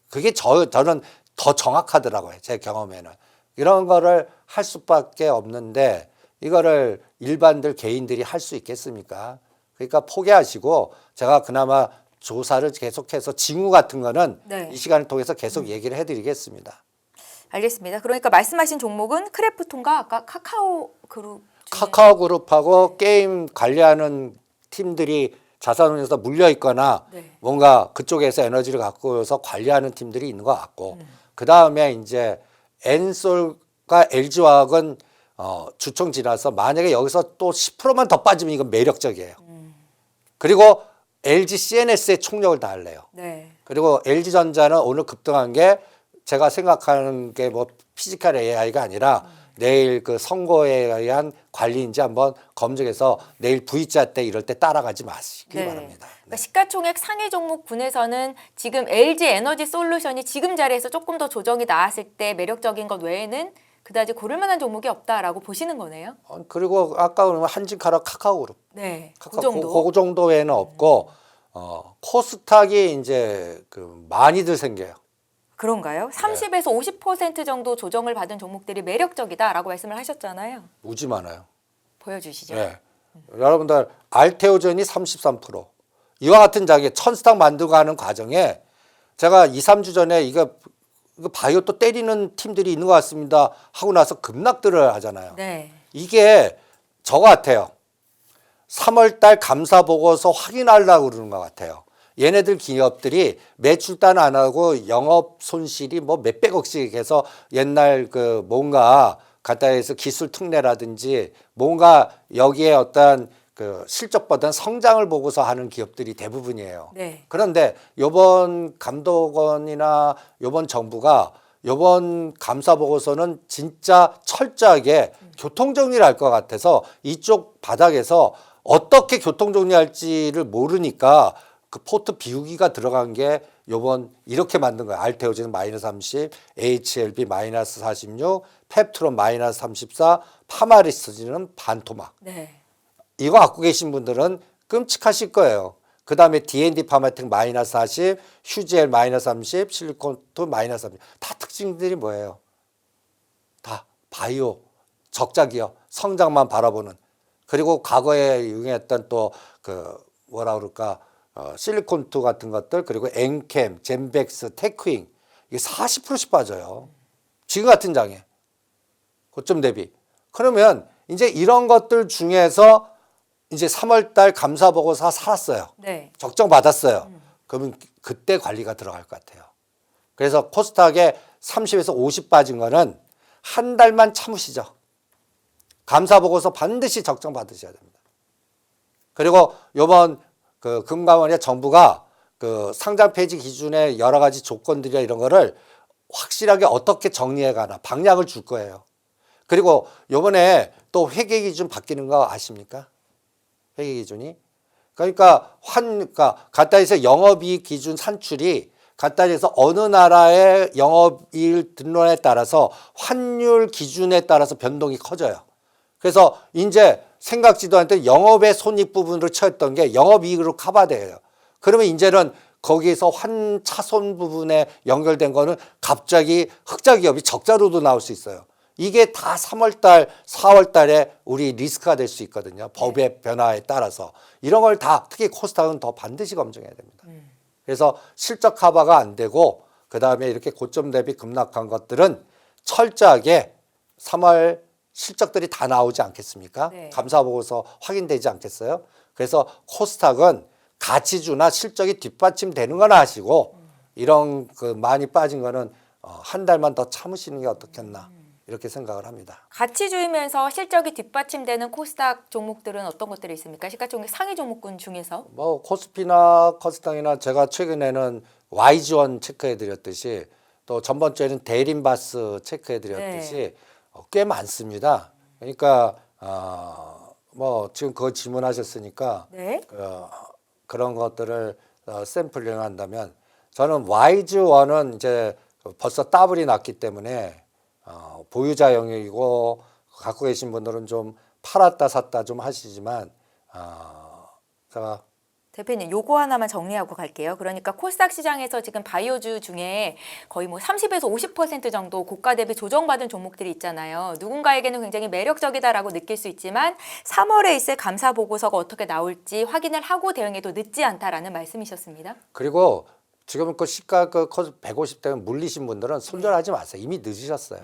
그게 저는 더 정확하더라고요. 제 경험에는. 이런 거를 할 수밖에 없는데 이거를 일반들 개인들이 할 수 있겠습니까? 그러니까 포기하시고 제가 그나마 조사를 계속해서 징후 같은 거는 네. 이 시간을 통해서 계속 얘기를 해드리겠습니다. 알겠습니다. 그러니까 말씀하신 종목은 크래프톤과 아까 카카오 그룹 중에 카카오그룹하고 게임 관리하는 팀들이 자산운용에서 물려 있거나 네. 뭔가 그쪽에서 에너지를 갖고서 관리하는 팀들이 있는 것 같고 그 다음에 이제 엔솔과 LG화학은 주총 지나서 만약에 여기서 또 10%만 더 빠지면 이건 매력적이에요. 그리고 LG CNS의 총력을 다할래요. 네. 그리고 LG전자는 오늘 급등한 게 제가 생각하는 게 뭐 피지컬 AI가 아니라 내일 그 선거에 의한 관리인지 한번 검증해서 내일 V자 때 이럴 때 따라가지 마시기 바랍니다. 그러니까 시가총액 상위 종목군에서는 지금 LG 에너지 솔루션이 지금 자리에서 조금 더 조정이 나왔을 때 매력적인 것 외에는 그다지 고를 만한 종목이 없다라고 보시는 거네요. 그리고 아까 그러면 한진카라 카카오그룹. 네. 그 정도. 그 정도 외에는 없고 코스닥이 이제 그 많이들 생겨요. 그런가요? 30에서 50% 정도 조정을 받은 종목들이 매력적이다라고 말씀을 하셨잖아요. 무지 많아요. 보여주시죠. 네. 여러분들 알테오전이 33%. 이와 같은 자기 천스탁 만들고 하는 과정에 제가 2, 3주 전에 이거 이거 바이오 또 때리는 팀들이 있는 것 같습니다 하고 나서 급락들을 하잖아요. 네. 이게 저 같아요. 3월 달 감사 보고서 확인하려고 그러는 것 같아요. 얘네들 기업들이 매출단 안 하고 영업 손실이 뭐 몇백억씩 해서 옛날 그 뭔가 갖다 해서 기술 특례라든지 뭔가 여기에 어떤 그 실적보다는 성장을 보고서 하는 기업들이 대부분이에요. 네. 그런데 요번 감독원이나 요번 정부가 요번 감사 보고서는 진짜 철저하게 교통 정리를 할 것 같아서 이쪽 바닥에서 어떻게 교통 정리할지를 모르니까 그 포트 비우기가 들어간 게 요번 이렇게 만든 거예요. 알테오제는 마이너스 30, HLB 마이너스 46, 펩트론 마이너스 34, 파마리스지는 반토막. 네. 이거 갖고 계신 분들은 끔찍하실 거예요. 그 다음에 D&D 파마텍 마이너스 40, 휴지엘 마이너스 30, 실리콘투 마이너스 30. 다 특징들이 뭐예요? 다 바이오, 적자 기업, 성장만 바라보는. 그리고 과거에 유행했던 또 그 뭐라 그럴까 실리콘투 같은 것들 그리고 엔캠, 젠백스, 테크잉 이게 40%씩 빠져요. 지금 같은 장에 고점 대비. 그러면 이제 이런 것들 중에서 이제 3월 달 감사 보고서 살았어요. 네. 적정 받았어요. 그러면 그때 관리가 들어갈 것 같아요. 그래서 코스닥에 30에서 50 빠진 거는 한 달만 참으시죠. 감사 보고서 반드시 적정 받으셔야 됩니다. 그리고 요번 그 금감원의 정부가 그 상장 폐지 기준의 여러 가지 조건들이나 이런 거를 확실하게 어떻게 정리해 가나 방향을 줄 거예요. 그리고 요번에 또 회계 기준 바뀌는 거 아십니까? 회계 기준이. 그러니까 그러니까 간단해서 영업이익 기준 산출이 간단해서 어느 나라의 영업이익 등론에 따라서 환율 기준에 따라서 변동이 커져요. 그래서 이제 생각지도 않던 영업의 손익 부분으로 쳐였던 게 영업이익으로 커버돼요. 그러면 이제는 거기에서 환차손 부분에 연결된 거는 갑자기 흑자 기업이 적자로도 나올 수 있어요. 이게 다 3월 달, 4월 달에 우리 리스크가 될 수 있거든요. 법의 변화에 따라서. 이런 걸 다 특히 코스닥은 더 반드시 검증해야 됩니다. 그래서 실적 커버가 안 되고 그다음에 이렇게 고점 대비 급락한 것들은 철저하게 3월 실적들이 다 나오지 않겠습니까? 네. 감사 보고서 확인되지 않겠어요? 그래서 코스닥은 가치주나 실적이 뒷받침되는 건 아시고 이런 그 많이 빠진 거는 한 달만 더 참으시는 게 어떻겠나 이렇게 생각을 합니다. 가치주이면서 실적이 뒷받침되는 코스닥 종목들은 어떤 것들이 있습니까? 시가총액 상위 종목군 중에서. 뭐 코스피나 코스닥이나 제가 최근에는 YG1 체크해 드렸듯이 또 전번주에는 대림바스 체크해 드렸듯이 꽤 많습니다. 그러니까 뭐 지금 그거 질문하셨으니까 네. 그런 것들을 샘플링 한다면 저는 YG1은 이제 벌써 더블이 났기 때문에 보유자 영역이고 갖고 계신 분들은 좀 팔았다 샀다 좀 하시지만 제가 대표님 요거 하나만 정리하고 갈게요. 그러니까 코스닥 시장에서 지금 바이오주 중에 거의 뭐 30에서 50% 정도 고가 대비 조정받은 종목들이 있잖아요. 누군가에게는 굉장히 매력적이다라고 느낄 수 있지만 3월에 있을 감사 보고서가 어떻게 나올지 확인을 하고 대응해도 늦지 않다라는 말씀이셨습니다. 그리고 지금 그 시가 그 150대면 물리신 분들은 손절하지 마세요. 이미 늦으셨어요.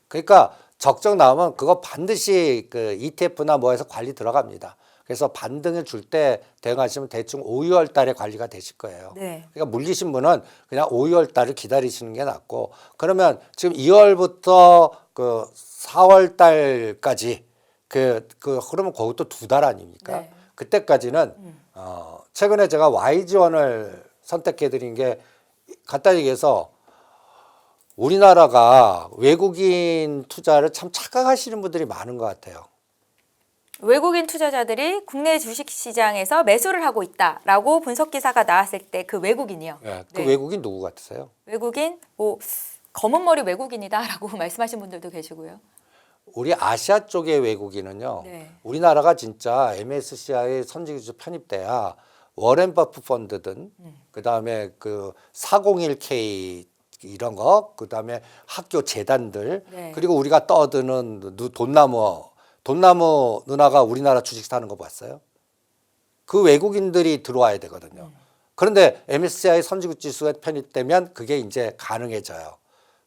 그러니까 적정 나오면 그거 반드시 그 ETF나 뭐해서 관리 들어갑니다. 그래서 반등을 줄 때 대응하시면 대충 5, 6월 달에 관리가 되실 거예요. 네. 그러니까 물리신 분은 그냥 5, 6월 달을 기다리시는 게 낫고 그러면 지금 2월부터 그 4월 달까지 그러면 그것도 2달 아닙니까? 네. 그때까지는 최근에 제가 YG1을 선택해 드린 게 간단히 얘기해서 우리나라가 외국인 투자를 참 착각하시는 분들이 많은 것 같아요. 외국인 투자자들이 국내 주식시장에서 매수를 하고 있다라고 분석 기사가 나왔을 때 그 외국인이요. 네, 그 네. 외국인 누구 같으세요? 외국인 뭐 검은 머리 외국인이다라고 말씀하신 분들도 계시고요. 우리 아시아 쪽의 외국인은요. 네. 우리나라가 진짜 MSCI 선진기주 편입돼야 워렌 버핏 펀드든 그다음에 그 401k 이런 거 그다음에 학교 재단들 네. 그리고 우리가 떠드는 돈나무 누나가 우리나라 주식 사는 거 봤어요? 그 외국인들이 들어와야 되거든요. 그런데 MSCI 선진국 지수에 편입되면 그게 이제 가능해져요.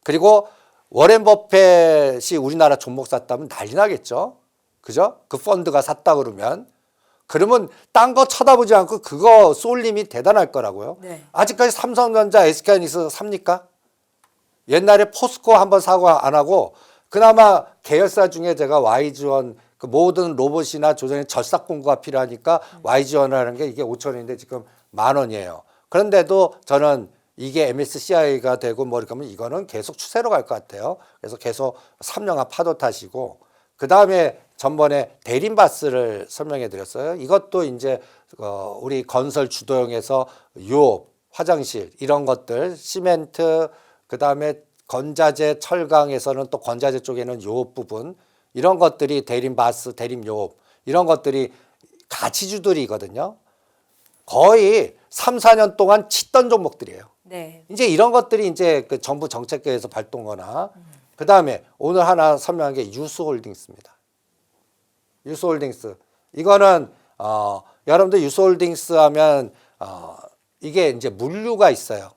그리고 워렌 버핏이 우리나라 종목 샀다면 난리 나겠죠. 그죠? 그 펀드가 샀다 그러면 딴 거 쳐다보지 않고 그거 쏠림이 대단할 거라고요. 네. 아직까지 삼성전자, SK하이닉스 삽니까? 옛날에 포스코 한번 사고 안 하고 그나마 계열사 중에 제가 YG원 그 모든 로봇이나 조선의 절삭 공구가 필요하니까 YG원을 하는 게 이게 5,000원인데 지금 10,000원이에요. 그런데도 저는 이게 MSCI가 되고 뭐 이렇게 하면 이거는 계속 추세로 갈 것 같아요. 그래서 계속 3년간 파도 타시고 그 다음에 전번에 대림바스를 설명해 드렸어요. 이것도 이제 우리 건설 주도형에서 유업, 화장실 이런 것들, 시멘트, 그 다음에 건자재, 철강에서는 또 건자재 쪽에는 유업 부분 이런 것들이 대림바스, 대림유업 이런 것들이 가치주들이거든요. 거의 3, 4년 동안 치던 종목들이에요. 네. 이제 이런 것들이 이제 그 정부 정책계에서 발동거나 그 다음에 오늘 하나 설명한 게 유스홀딩스입니다. 유스홀딩스 이거는 여러분들 유스홀딩스 하면 이게 이제 물류가 있어요.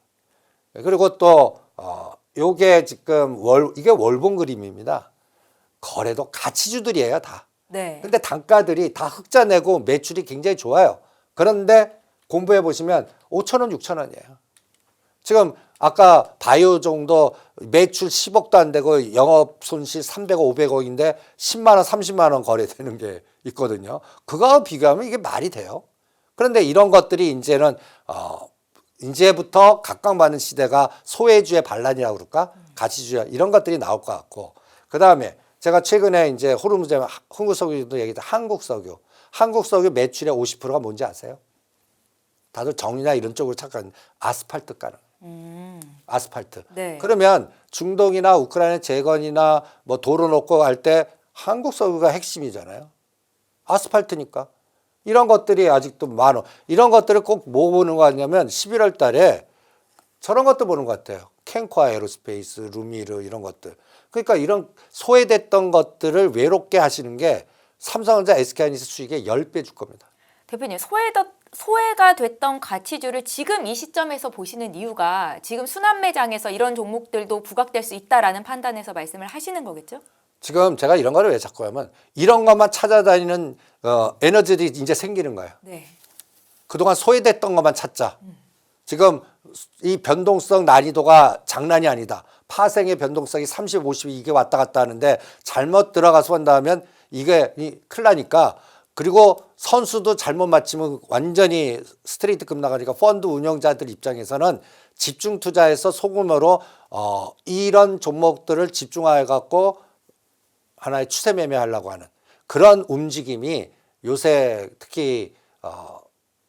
그리고 또 요게 지금 이게 월봉 그림입니다. 거래도 가치주들이에요 다. 네. 근데 단가들이 다 흑자 내고 매출이 굉장히 좋아요. 그런데 공부해 보시면 5,000원, 6,000원이에요. 지금 아까 바이오종도 매출 10억도 안 되고 영업 손실 300억, 500억인데 10만 원, 30만 원 거래되는 게 있거든요. 그거와 비교하면 이게 말이 돼요. 그런데 이런 것들이 이제는 이제부터 각광받는 시대가 소외주의 반란이라고 그럴까? 가치주의 이런 것들이 나올 것 같고 그 다음에 제가 최근에 이제 호르무즈 흥국석유도 얘기했던 한국석유. 한국석유 매출의 50%가 뭔지 아세요? 다들 정리나 이런 쪽으로 착각하는 아스팔트 가는. 아스팔트. 네. 그러면 중동이나 우크라이나 재건이나 뭐 도로 놓고 할 때 한국석유가 핵심이잖아요. 아스팔트니까. 이런 것들이 아직도 많아. 이런 것들을 꼭 뭐 보는 거 같냐면 11월 달에 저런 것도 보는 것 같아요. 캔코아 에어로스페이스, 루미르 이런 것들. 그러니까 이런 소외됐던 것들을 외롭게 하시는 게 삼성전자, SK하이닉스 수익의 10배 줄 겁니다. 대표님, 소외가 됐던 가치주를 지금 이 시점에서 보시는 이유가 지금 순환매장에서 이런 종목들도 부각될 수 있다라는 판단에서 말씀을 하시는 거겠죠? 지금 제가 이런 거를 왜 자꾸 하면 이런 것만 찾아다니는 에너지들이 이제 생기는 거예요. 네. 그동안 소외됐던 것만 찾자. 지금 이 변동성 난이도가 장난이 아니다. 파생의 변동성이 30, 50이 이게 왔다 갔다 하는데 잘못 들어가서 한다면 이게 큰일 나니까 그리고 선수도 잘못 맞히면 완전히 스트레이트급 나가니까 펀드 운영자들 입장에서는 집중 투자해서 소금으로 이런 종목들을 집중해 갖고 하나의 추세 매매하려고 하는 그런 움직임이 요새 특히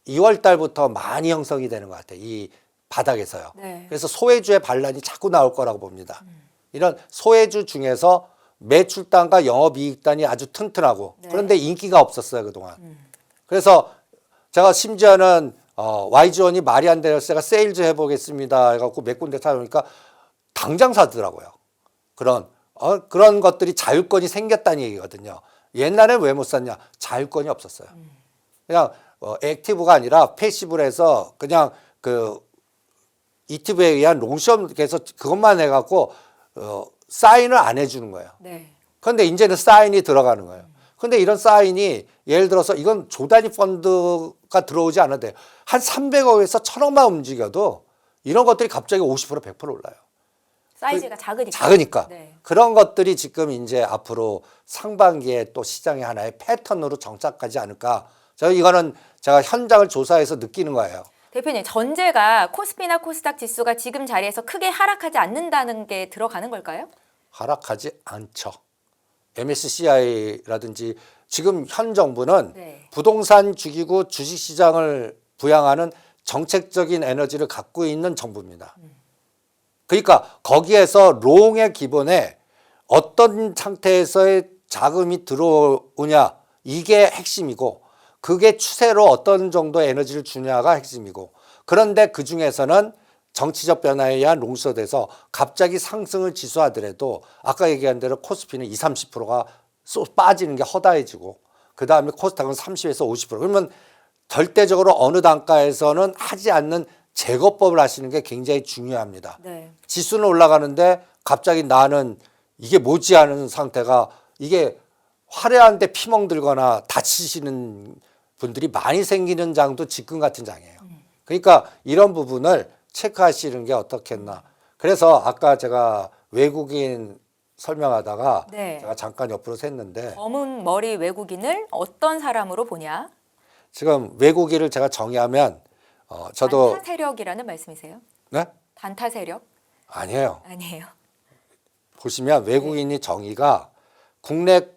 2월 달부터 많이 형성이 되는 것 같아요. 이 바닥에서요. 네. 그래서 소외주의 반란이 자꾸 나올 거라고 봅니다. 이런 소외주 중에서 매출단과 영업이익단이 아주 튼튼하고 네. 그런데 인기가 없었어요 그동안. 그래서 제가 심지어는 YG원이 말이 안 돼서 제가 세일즈 해보겠습니다 해갖고 몇 군데 찾아보니까 당장 사더라고요. 그런 것들이 자율권이 생겼다는 얘기거든요. 옛날엔 왜 못 샀냐? 자율권이 없었어요. 그냥 액티브가 아니라 패시브로 해서 그냥 그 ETF에 의한 롱숏에서 그것만 해갖고 사인을 안 해주는 거예요. 네. 그런데 이제는 사인이 들어가는 거예요. 근데 이런 사인이 예를 들어서 이건 조단위 펀드가 들어오지 않아도 돼요. 한 300억에서 1,000억만 움직여도 이런 것들이 갑자기 50% 100% 올라요. 사이즈가 작으니까. 작으니까. 네. 그런 것들이 지금 이제 앞으로 상반기에 또 시장의 하나의 패턴으로 정착하지 않을까. 이거는 제가 현장을 조사해서 느끼는 거예요. 대표님, 전제가 코스피나 코스닥 지수가 지금 자리에서 크게 하락하지 않는다는 게 들어가는 걸까요? 하락하지 않죠. MSCI라든지 지금 현 정부는 네. 부동산 주기구 주식시장을 부양하는 정책적인 에너지를 갖고 있는 정부입니다. 그러니까 거기에서 롱의 기본에 어떤 상태에서의 자금이 들어오냐 이게 핵심이고 그게 추세로 어떤 정도의 에너지를 주냐가 핵심이고 그런데 그중에서는 정치적 변화에 의한 롱숏에서 갑자기 상승을 지수하더라도 아까 얘기한 대로 코스피는 20, 30%가 빠지는 게 허다해지고 그 다음에 코스닥은 30에서 50% 그러면 절대적으로 어느 단가에서는 하지 않는 제거법을 하시는 게 굉장히 중요합니다. 네. 지수는 올라가는데 갑자기 나는 이게 뭐지 하는 상태가 이게 화려한데 피멍 들거나 다치시는 분들이 많이 생기는 장도 직근 같은 장이에요. 그러니까 이런 부분을 체크하시는 게 어떻겠나. 그래서 아까 제가 외국인 설명하다가 네. 제가 잠깐 옆으로 샜는데 검은 머리 외국인을 어떤 사람으로 보냐? 지금 외국인을 제가 정의하면 저도 반타 세력이라는 말씀이세요? 네? 반타 세력? 아니에요. 아니에요. 보시면 외국인이 정의가 국내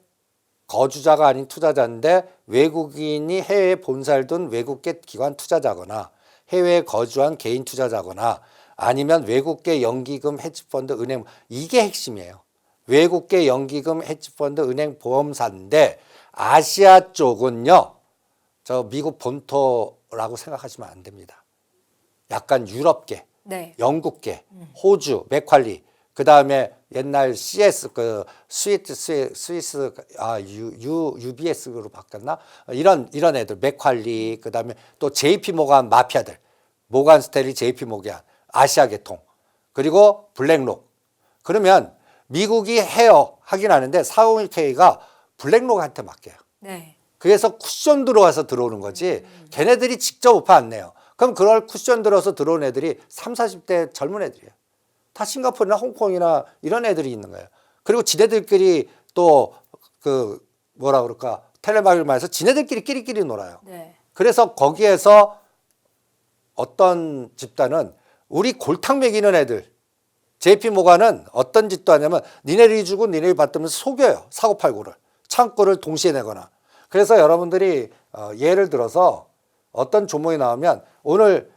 거주자가 아닌 투자자인데 외국인이 해외에 본사를 둔 외국계 기관 투자자거나 해외에 거주한 개인 투자자거나 아니면 외국계 연기금 헤지펀드 은행 이게 핵심이에요. 외국계 연기금 헤지펀드 은행 보험사인데 아시아 쪽은요. 저 미국 본토라고 생각하시면 안 됩니다. 약간 유럽계, 네. 영국계, 호주, 맥퀄리, 그 다음에 옛날 CS 그 스위스 UBS로 바뀌었나 이런 애들 맥퀄리 그 다음에 또 JP 모간 마피아들 모간 스탠리 JP 모간 아시아 계통 그리고 블랙록 그러면 미국이 해요 하긴 하는데 401k가 블랙록한테 맡겨요. 네. 그래서 쿠션 들어와서 들어오는 거지 걔네들이 직접 오파 안 내요. 그럼 그걸 쿠션 들어서 들어온 애들이 30, 40대 젊은 애들이에요. 다 싱가포르나 홍콩이나 이런 애들이 있는 거예요. 그리고 지네들끼리 또 그 뭐라 그럴까 텔레마케팅에서 지네들끼리 끼리끼리 놀아요. 네. 그래서 거기에서 어떤 집단은 우리 골탕 먹이는 애들 JP 모간은 어떤 짓도 하냐면 니네들이 주고 니네들이 받으면서 속여요. 사고팔고를 창구를 동시에 내거나 그래서 여러분들이 예를 들어서 어떤 종목이 나오면 오늘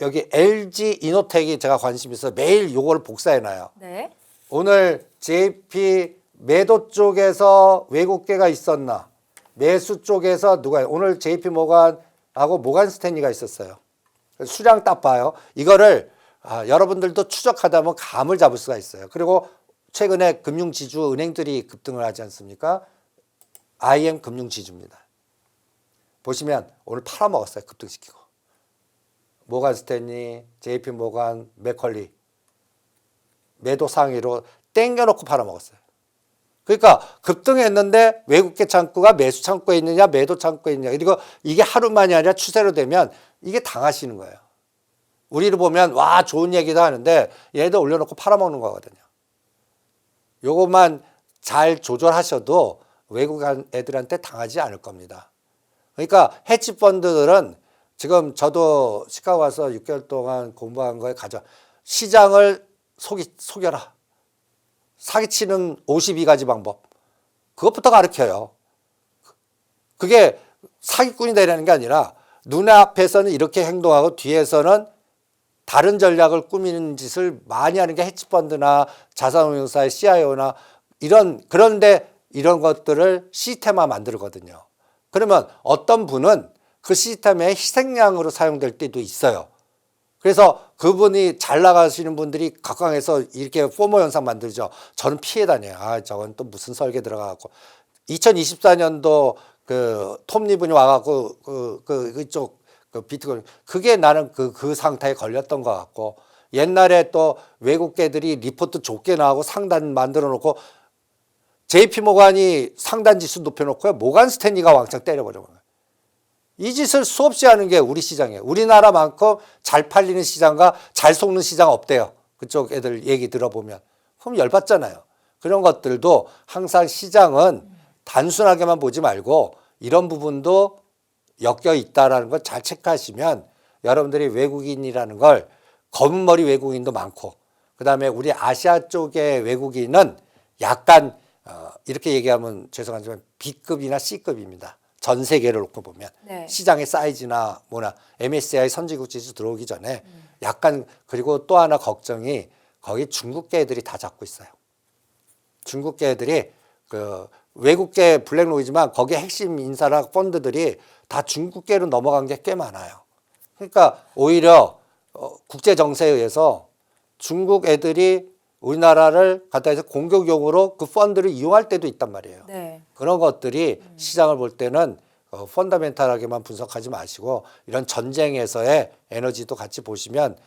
여기 LG 이노텍이 제가 관심 있어서 매일 요거를 복사해놔요. 네. 오늘 JP 매도 쪽에서 외국계가 있었나 매수 쪽에서 누가 오늘 JP 모간하고 모간 스탠리가 있었어요. 수량 딱 봐요. 이거를 여러분들도 추적하다 보면 감을 잡을 수가 있어요. 그리고 최근에 금융지주 은행들이 급등을 하지 않습니까? IM 금융지주입니다. 보시면 오늘 팔아먹었어요. 급등시키고. 모간 스탠리, JP 모간, 맥컬리 매도 상위로 땡겨놓고 팔아먹었어요. 그러니까 급등했는데 외국계 창구가 매수 창구에 있느냐 매도 창구에 있느냐 그리고 이게 하루만이 아니라 추세로 되면 이게 당하시는 거예요. 우리를 보면 와 좋은 얘기도 하는데 얘도 올려놓고 팔아먹는 거거든요. 요것만 잘 조절하셔도 외국 애들한테 당하지 않을 겁니다. 그러니까 헤지펀드들은 지금 저도 시카고 와서 6개월 동안 공부한 거에 시장을 속여라. 사기치는 52가지 방법. 그것부터 가르쳐요. 그게 사기꾼이 되려는 게 아니라 눈앞에서는 이렇게 행동하고 뒤에서는 다른 전략을 꾸미는 짓을 많이 하는 게 헤지펀드나 자산운용사의 CIO나 그런데 이런 것들을 시스템화 만들거든요. 그러면 어떤 분은 그 시스템의 희생양으로 사용될 때도 있어요. 그래서 그분이 잘 나가시는 분들이 각광해서 이렇게 포모 현상 만들죠. 저는 피해 다녀요. 저건 또 무슨 설계 들어가고 2024년도 그 톱니분이 와갖고 그쪽 그 비트코인 그게 나는 그 상태에 걸렸던 것 같고 옛날에 또 외국계들이 리포트 좋게 나오고 상단 만들어 놓고 JP 모간이 상단 지수 높여놓고요. 모간 스탠리가 왕창 때려버려. 이 짓을 수없이 하는 게 우리 시장이에요. 우리나라만큼 잘 팔리는 시장과 잘 속는 시장 없대요. 그쪽 애들 얘기 들어보면. 그럼 열받잖아요. 그런 것들도 항상 시장은 단순하게만 보지 말고 이런 부분도 엮여 있다라는 걸 잘 체크하시면 여러분들이 외국인이라는 걸 검은 머리 외국인도 많고 그다음에 우리 아시아 쪽의 외국인은 약간 이렇게 얘기하면 죄송하지만 B급이나 C급입니다. 전 세계를 놓고 보면 네. 시장의 사이즈나 뭐나 MSCI 선진국 지수 들어오기 전에 약간 그리고 또 하나 걱정이 거기 중국계 애들이 다 잡고 있어요. 중국계 애들이 그 외국계 블랙록이지만 거기에 핵심 인사나 펀드들이 다 중국계로 넘어간 게 꽤 많아요. 그러니까 오히려 국제 정세에 의해서 중국 애들이 우리나라를 갖다 해서 공격용으로 그 펀드를 이용할 때도 있단 말이에요. 네. 그런 것들이 시장을 볼 때는 펀더멘탈하게만 분석하지 마시고 이런 전쟁에서의 에너지도 같이 보시면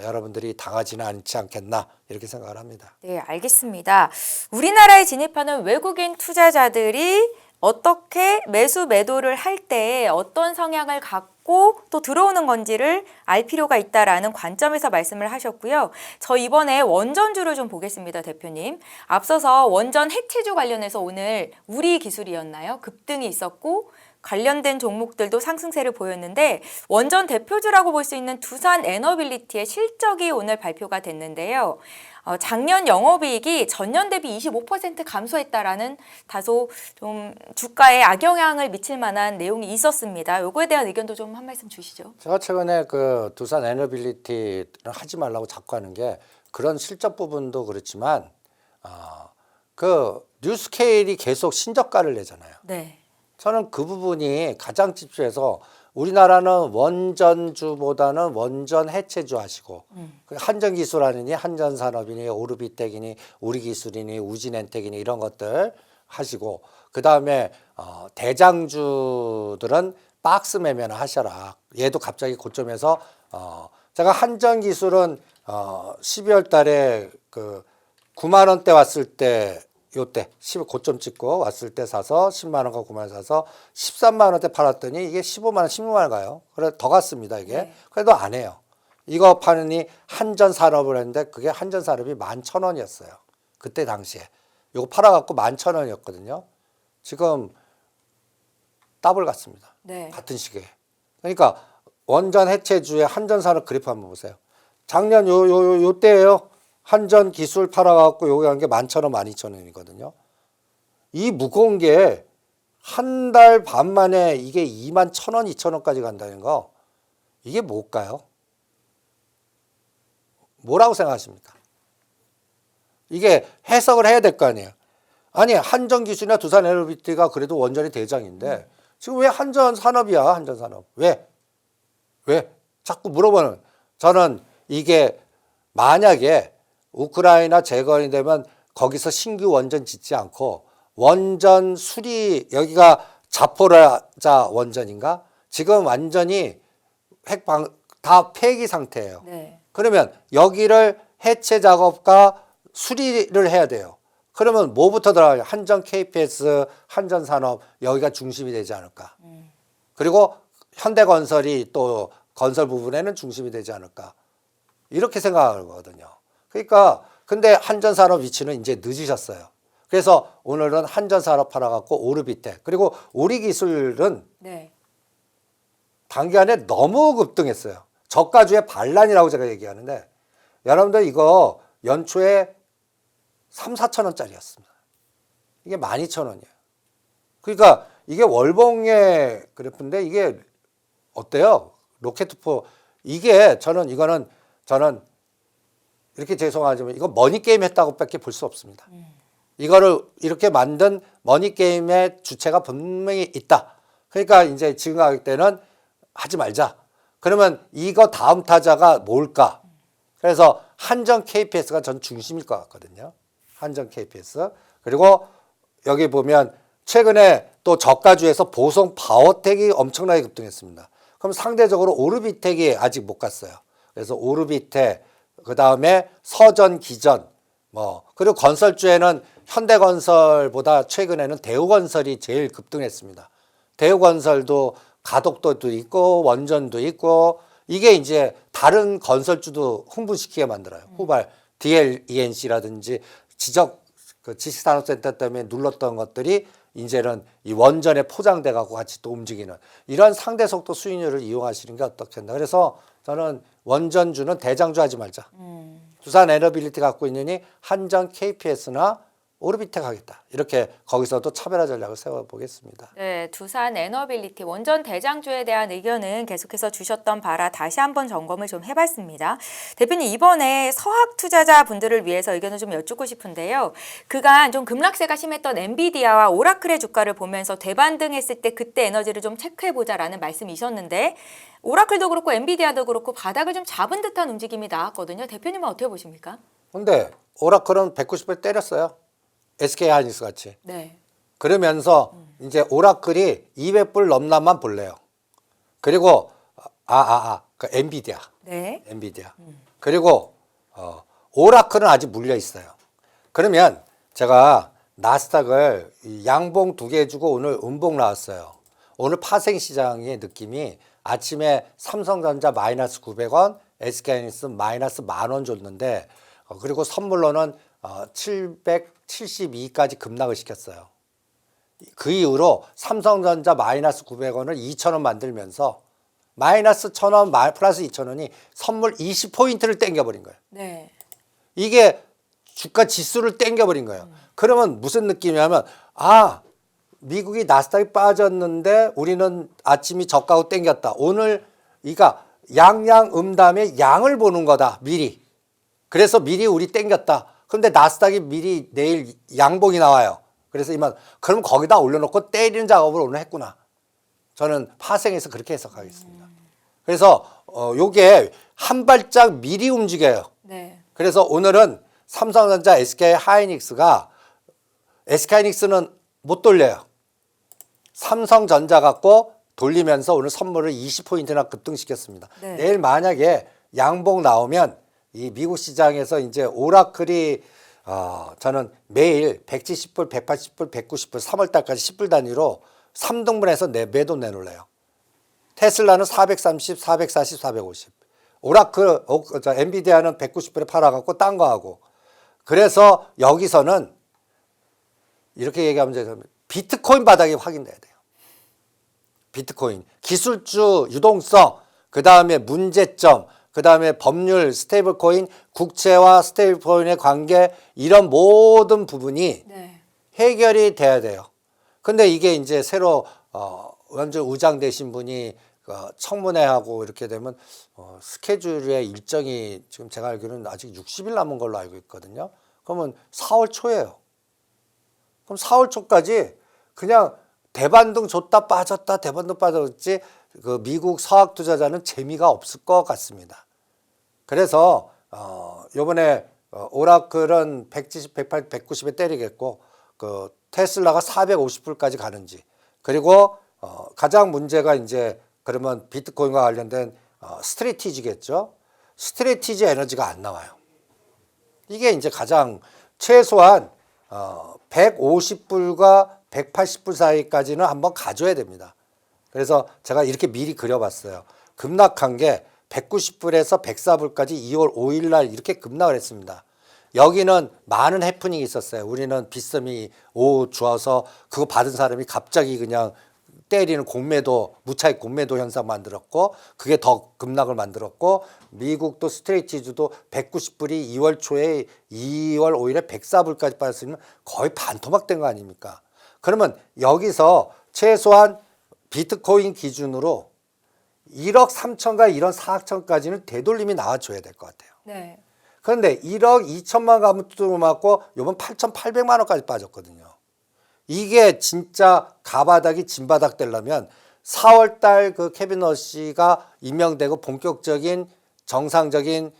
여러분들이 당하지는 않지 않겠나 이렇게 생각을 합니다. 네, 알겠습니다. 우리나라에 진입하는 외국인 투자자들이 어떻게 매수 매도를 할 때 어떤 성향을 갖고 또 들어오는 건지를 알 필요가 있다라는 관점에서 말씀을 하셨고요. 저 이번에 원전주를 좀 보겠습니다, 대표님. 앞서서 원전 해체주 관련해서 오늘 우리 기술이었나요? 급등이 있었고 관련된 종목들도 상승세를 보였는데 원전 대표주라고 볼 수 있는 두산 에너빌리티의 실적이 오늘 발표가 됐는데요. 작년 영업이익이 전년 대비 25% 감소했다라는 다소 좀 주가에 악영향을 미칠 만한 내용이 있었습니다. 요거에 대한 의견도 좀 한 말씀 주시죠. 제가 최근에 그 두산 에너빌리티를 하지 말라고 자꾸 하는 게 그런 실적 부분도 그렇지만 그 뉴스케일이 계속 신저가를 내잖아요. 네. 저는 그 부분이 가장 집중해서 우리나라는 원전주보다는 원전 해체주 하시고 한전기술하느니 한전산업이니 오르비텍이니 우리기술이니 우진엔텍이니 이런 것들 하시고 그다음에 대장주들은 박스 매매나 하셔라. 얘도 갑자기 고점에서 제가 한전기술은 12월 달에 그 9만 원대 왔을 때 요때 10 고점 찍고 왔을 때 사서 10만 원과 9만 원 사서 13만 원대 팔았더니 이게 15만 원, 16만 원 가요. 그래 더 갔습니다 이게. 네. 그래도 안 해요. 이거 파느니 한전산업을 했는데 그게 한전산업이 11,000원이었어요. 그때 당시에. 요거 팔아갖고 11,000원이었거든요. 지금 더블 갔습니다. 네. 같은 시기에. 그러니까 원전 해체주의 한전산업 그래프 한번 보세요. 작년 요때예요. 한전 기술 팔아갖고 여기 한 게 11,000원, 12,000원이거든요. 이 무거운 게 한 달 반 만에 이게 21,000원, 2,000원까지 간다는 거 이게 뭘까요? 뭐라고 생각하십니까? 이게 해석을 해야 될 거 아니에요. 아니 한전 기술이나 두산 에너비티가 그래도 원전이 대장인데 지금 왜 한전 산업이야? 한전 산업 왜? 자꾸 물어보는 저는 이게 만약에 우크라이나 재건이 되면 거기서 신규 원전 짓지 않고 원전 수리 여기가 자포라자 원전인가? 지금 완전히 다 폐기 상태예요. 네. 그러면 여기를 해체 작업과 수리를 해야 돼요. 그러면 뭐부터 들어가요? 한전 KPS, 한전산업 여기가 중심이 되지 않을까? 그리고 현대건설이 또 건설 부분에는 중심이 되지 않을까? 이렇게 생각하거든요. 그러니까 근데 한전산업 위치는 이제 늦으셨어요. 그래서 오늘은 한전산업 팔아갖고 오르비텍 그리고 우리기술은 네. 단기간에 너무 급등했어요. 저가주의 반란이라고 제가 얘기하는데 여러분들 이거 연초에 3, 4천 원짜리였습니다. 이게 12,000원이에요. 그러니까 이게 월봉의 그래프인데 이게 어때요? 로켓포 이게 저는 이렇게 죄송하지만 이거 머니게임 했다고 밖에 볼 수 없습니다. 이거를 이렇게 만든 머니게임의 주체가 분명히 있다. 그러니까 이제 지금 가격 때는 하지 말자. 그러면 이거 다음 타자가 뭘까? 그래서 한전 KPS가 전 중심일 것 같거든요. 한전 KPS. 그리고 여기 보면 최근에 또 저가주에서 보성 파워텍이 엄청나게 급등했습니다. 그럼 상대적으로 오르비텍이 아직 못 갔어요. 그래서 오르비텍 그다음에 서전, 기전 그리고 건설주에는 현대건설보다 최근에는 대우건설이 제일 급등했습니다. 대우건설도 가덕도도 있고 원전도 있고 이게 이제 다른 건설주도 흥분시키게 만들어요. 후발 DLENC라든지 지식산업센터 때문에 눌렀던 것들이 이제는 이 원전에 포장돼 갖고 같이 또 움직이는 이런 상대 속도 수익률을 이용하시는 게 어떻겠나. 그래서 저는 원전주는 대장주 하지 말자. 두산 에너빌리티 갖고 있느니 한전 KPS나 오르비텍 하겠다. 이렇게 거기서도 차별화 전략을 세워보겠습니다. 네, 두산 에너빌리티 원전 대장주에 대한 의견은 계속해서 주셨던 바라 다시 한번 점검을 좀 해봤습니다. 대표님 이번에 서학 투자자분들을 위해서 의견을 좀 여쭙고 싶은데요. 그간 좀 급락세가 심했던 엔비디아와 오라클의 주가를 보면서 대반등했을 때 그때 에너지를 좀 체크해보자라는 말씀이셨는데 오라클도 그렇고 엔비디아도 그렇고 바닥을 좀 잡은 듯한 움직임이 나왔거든요. 대표님은 어떻게 보십니까? 근데 오라클은 190배 때렸어요. SK 하이닉스 같이. 네. 그러면서 이제 오라클이 200불 넘나만 볼래요. 그리고 그 엔비디아. 네. 엔비디아. 그리고 오라클은 아직 물려 있어요. 그러면 제가 나스닥을 양봉 2개 해주고 오늘 음봉 나왔어요. 오늘 파생 시장의 느낌이 아침에 삼성전자 마이너스 900원, SK하이닉스 마이너스 10,000원 줬는데 그리고 선물로는 772까지 급락을 시켰어요. 그 이후로 삼성전자 마이너스 900원을 2,000원 만들면서 마이너스 1,000원, 플러스 2,000원이 선물 20포인트를 땡겨버린 거예요. 네. 이게 주가 지수를 땡겨버린 거예요. 그러면 무슨 느낌이냐면 미국이 나스닥이 빠졌는데 우리는 아침이 저가고 땡겼다. 오늘 이가 양양음담의 양을 보는 거다. 미리. 그래서 미리 우리 땡겼다. 그런데 나스닥이 미리 내일 양봉이 나와요. 그래서 그럼 거기다 올려놓고 때리는 작업을 오늘 했구나. 저는 파생해서 그렇게 해석하겠습니다. 그래서 요게 한 발짝 미리 움직여요. 네. 그래서 오늘은 삼성전자, SK하이닉스가 SK하이닉스는 못 돌려요. 삼성전자 갖고 돌리면서 오늘 선물을 20포인트나 급등시켰습니다. 네. 내일 만약에 양봉 나오면 이 미국 시장에서 이제 오라클이 저는 매일 170불, 180불, 190불, 3월달까지 10불 단위로 3등분해서 매도 내놓을래요. 테슬라는 430, 440, 450. 오라클, 엔비디아는 190불에 팔아갖고 딴 거 하고. 그래서 여기서는 이렇게 얘기하면 되죠. 비트코인 바닥이 확인돼야 돼요. 비트코인. 기술주 유동성, 그 다음에 문제점, 그 다음에 법률, 스테이블코인, 국채와 스테이블코인의 관계, 이런 모든 부분이 네. 해결이 돼야 돼요. 근데 이게 이제 새로 완전 우장되신 분이 청문회하고 이렇게 되면 스케줄의 일정이 지금 제가 알기로는 아직 60일 남은 걸로 알고 있거든요. 그러면 4월 초예요. 그럼 4월 초까지 그냥 대반등 줬다 빠졌다 대반등 빠졌지 그 미국 서학 투자자는 재미가 없을 것 같습니다. 그래서 요번에 오라클은 170, 180, 190에 때리겠고 그 테슬라가 450불까지 가는지 그리고 가장 문제가 이제 그러면 비트코인과 관련된 스트래티지겠죠. 스트래티지 에너지가 안 나와요. 이게 이제 가장 최소한 150불과 180불 사이까지는 한번 가져야 됩니다. 그래서 제가 이렇게 미리 그려봤어요. 급락한 게 190불에서 104불까지 2월 5일 날 이렇게 급락을 했습니다. 여기는 많은 해프닝이 있었어요. 우리는 빗썸이 주어서 그거 받은 사람이 갑자기 그냥 때리는 공매도, 무차익 공매도 현상 만들었고 그게 더 급락을 만들었고 미국도 스트레이티즈도 190불이 2월 초에 2월 5일에 104불까지 빠졌으면 거의 반토막 된 거 아닙니까? 그러면 여기서 최소한 비트코인 기준으로 1억 3천과 1억 4천까지는 되돌림이 나와줘야 될 것 같아요. 네. 그런데 1억 2천만 가면 뚫어맞고 이번 8,800만 원까지 빠졌거든요. 이게 진짜 가바닥이 진바닥 되려면 4월 달 그 케빈 러시가 임명되고 본격적인 정상적인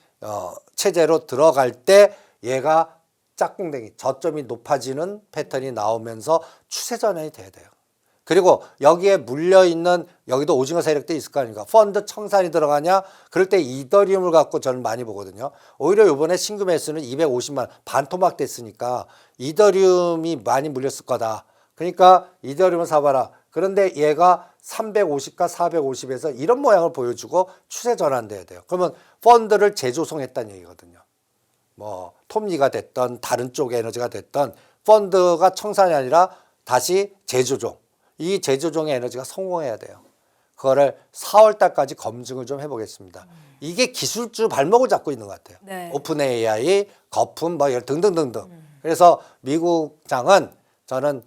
체제로 들어갈 때 얘가 짝꿍댕이 저점이 높아지는 패턴이 나오면서 추세 전환이 돼야 돼요. 그리고 여기에 물려있는 여기도 오징어 세력도 있을 거 아닙니까? 펀드 청산이 들어가냐? 그럴 때 이더리움을 갖고 저는 많이 보거든요. 오히려 이번에 신규 매수는 250만 반토막 됐으니까 이더리움이 많이 물렸을 거다. 그러니까 이더리움을 사봐라. 그런데 얘가 350과 450에서 이런 모양을 보여주고 추세 전환돼야 돼요. 그러면 펀드를 재조성했다는 얘기거든요. 뭐 톱니가 됐던 다른 쪽 에너지가 됐던 펀드가 청산이 아니라 다시 재조종. 이 재조종의 에너지가 성공해야 돼요. 그거를 4월 달까지 검증을 좀 해보겠습니다. 이게 기술주 발목을 잡고 있는 것 같아요. 네. 오픈 AI, 거품 뭐 등등등등. 그래서 미국장은 저는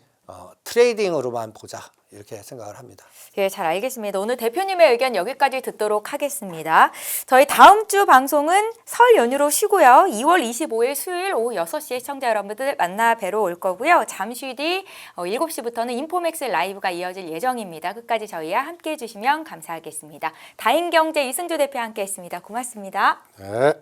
트레이딩으로만 보자 이렇게 생각을 합니다. 예, 잘 알겠습니다. 오늘 대표님의 의견 여기까지 듣도록 하겠습니다. 저희 다음 주 방송은 설 연휴로 쉬고요. 2월 25일 수요일 오후 6시에 시청자 여러분들 만나 뵈러 올 거고요. 잠시 뒤 7시부터는 인포맥스 라이브가 이어질 예정입니다. 끝까지 저희와 함께해 주시면 감사하겠습니다. 다인경제 이승조 대표와 함께했습니다. 고맙습니다. 네.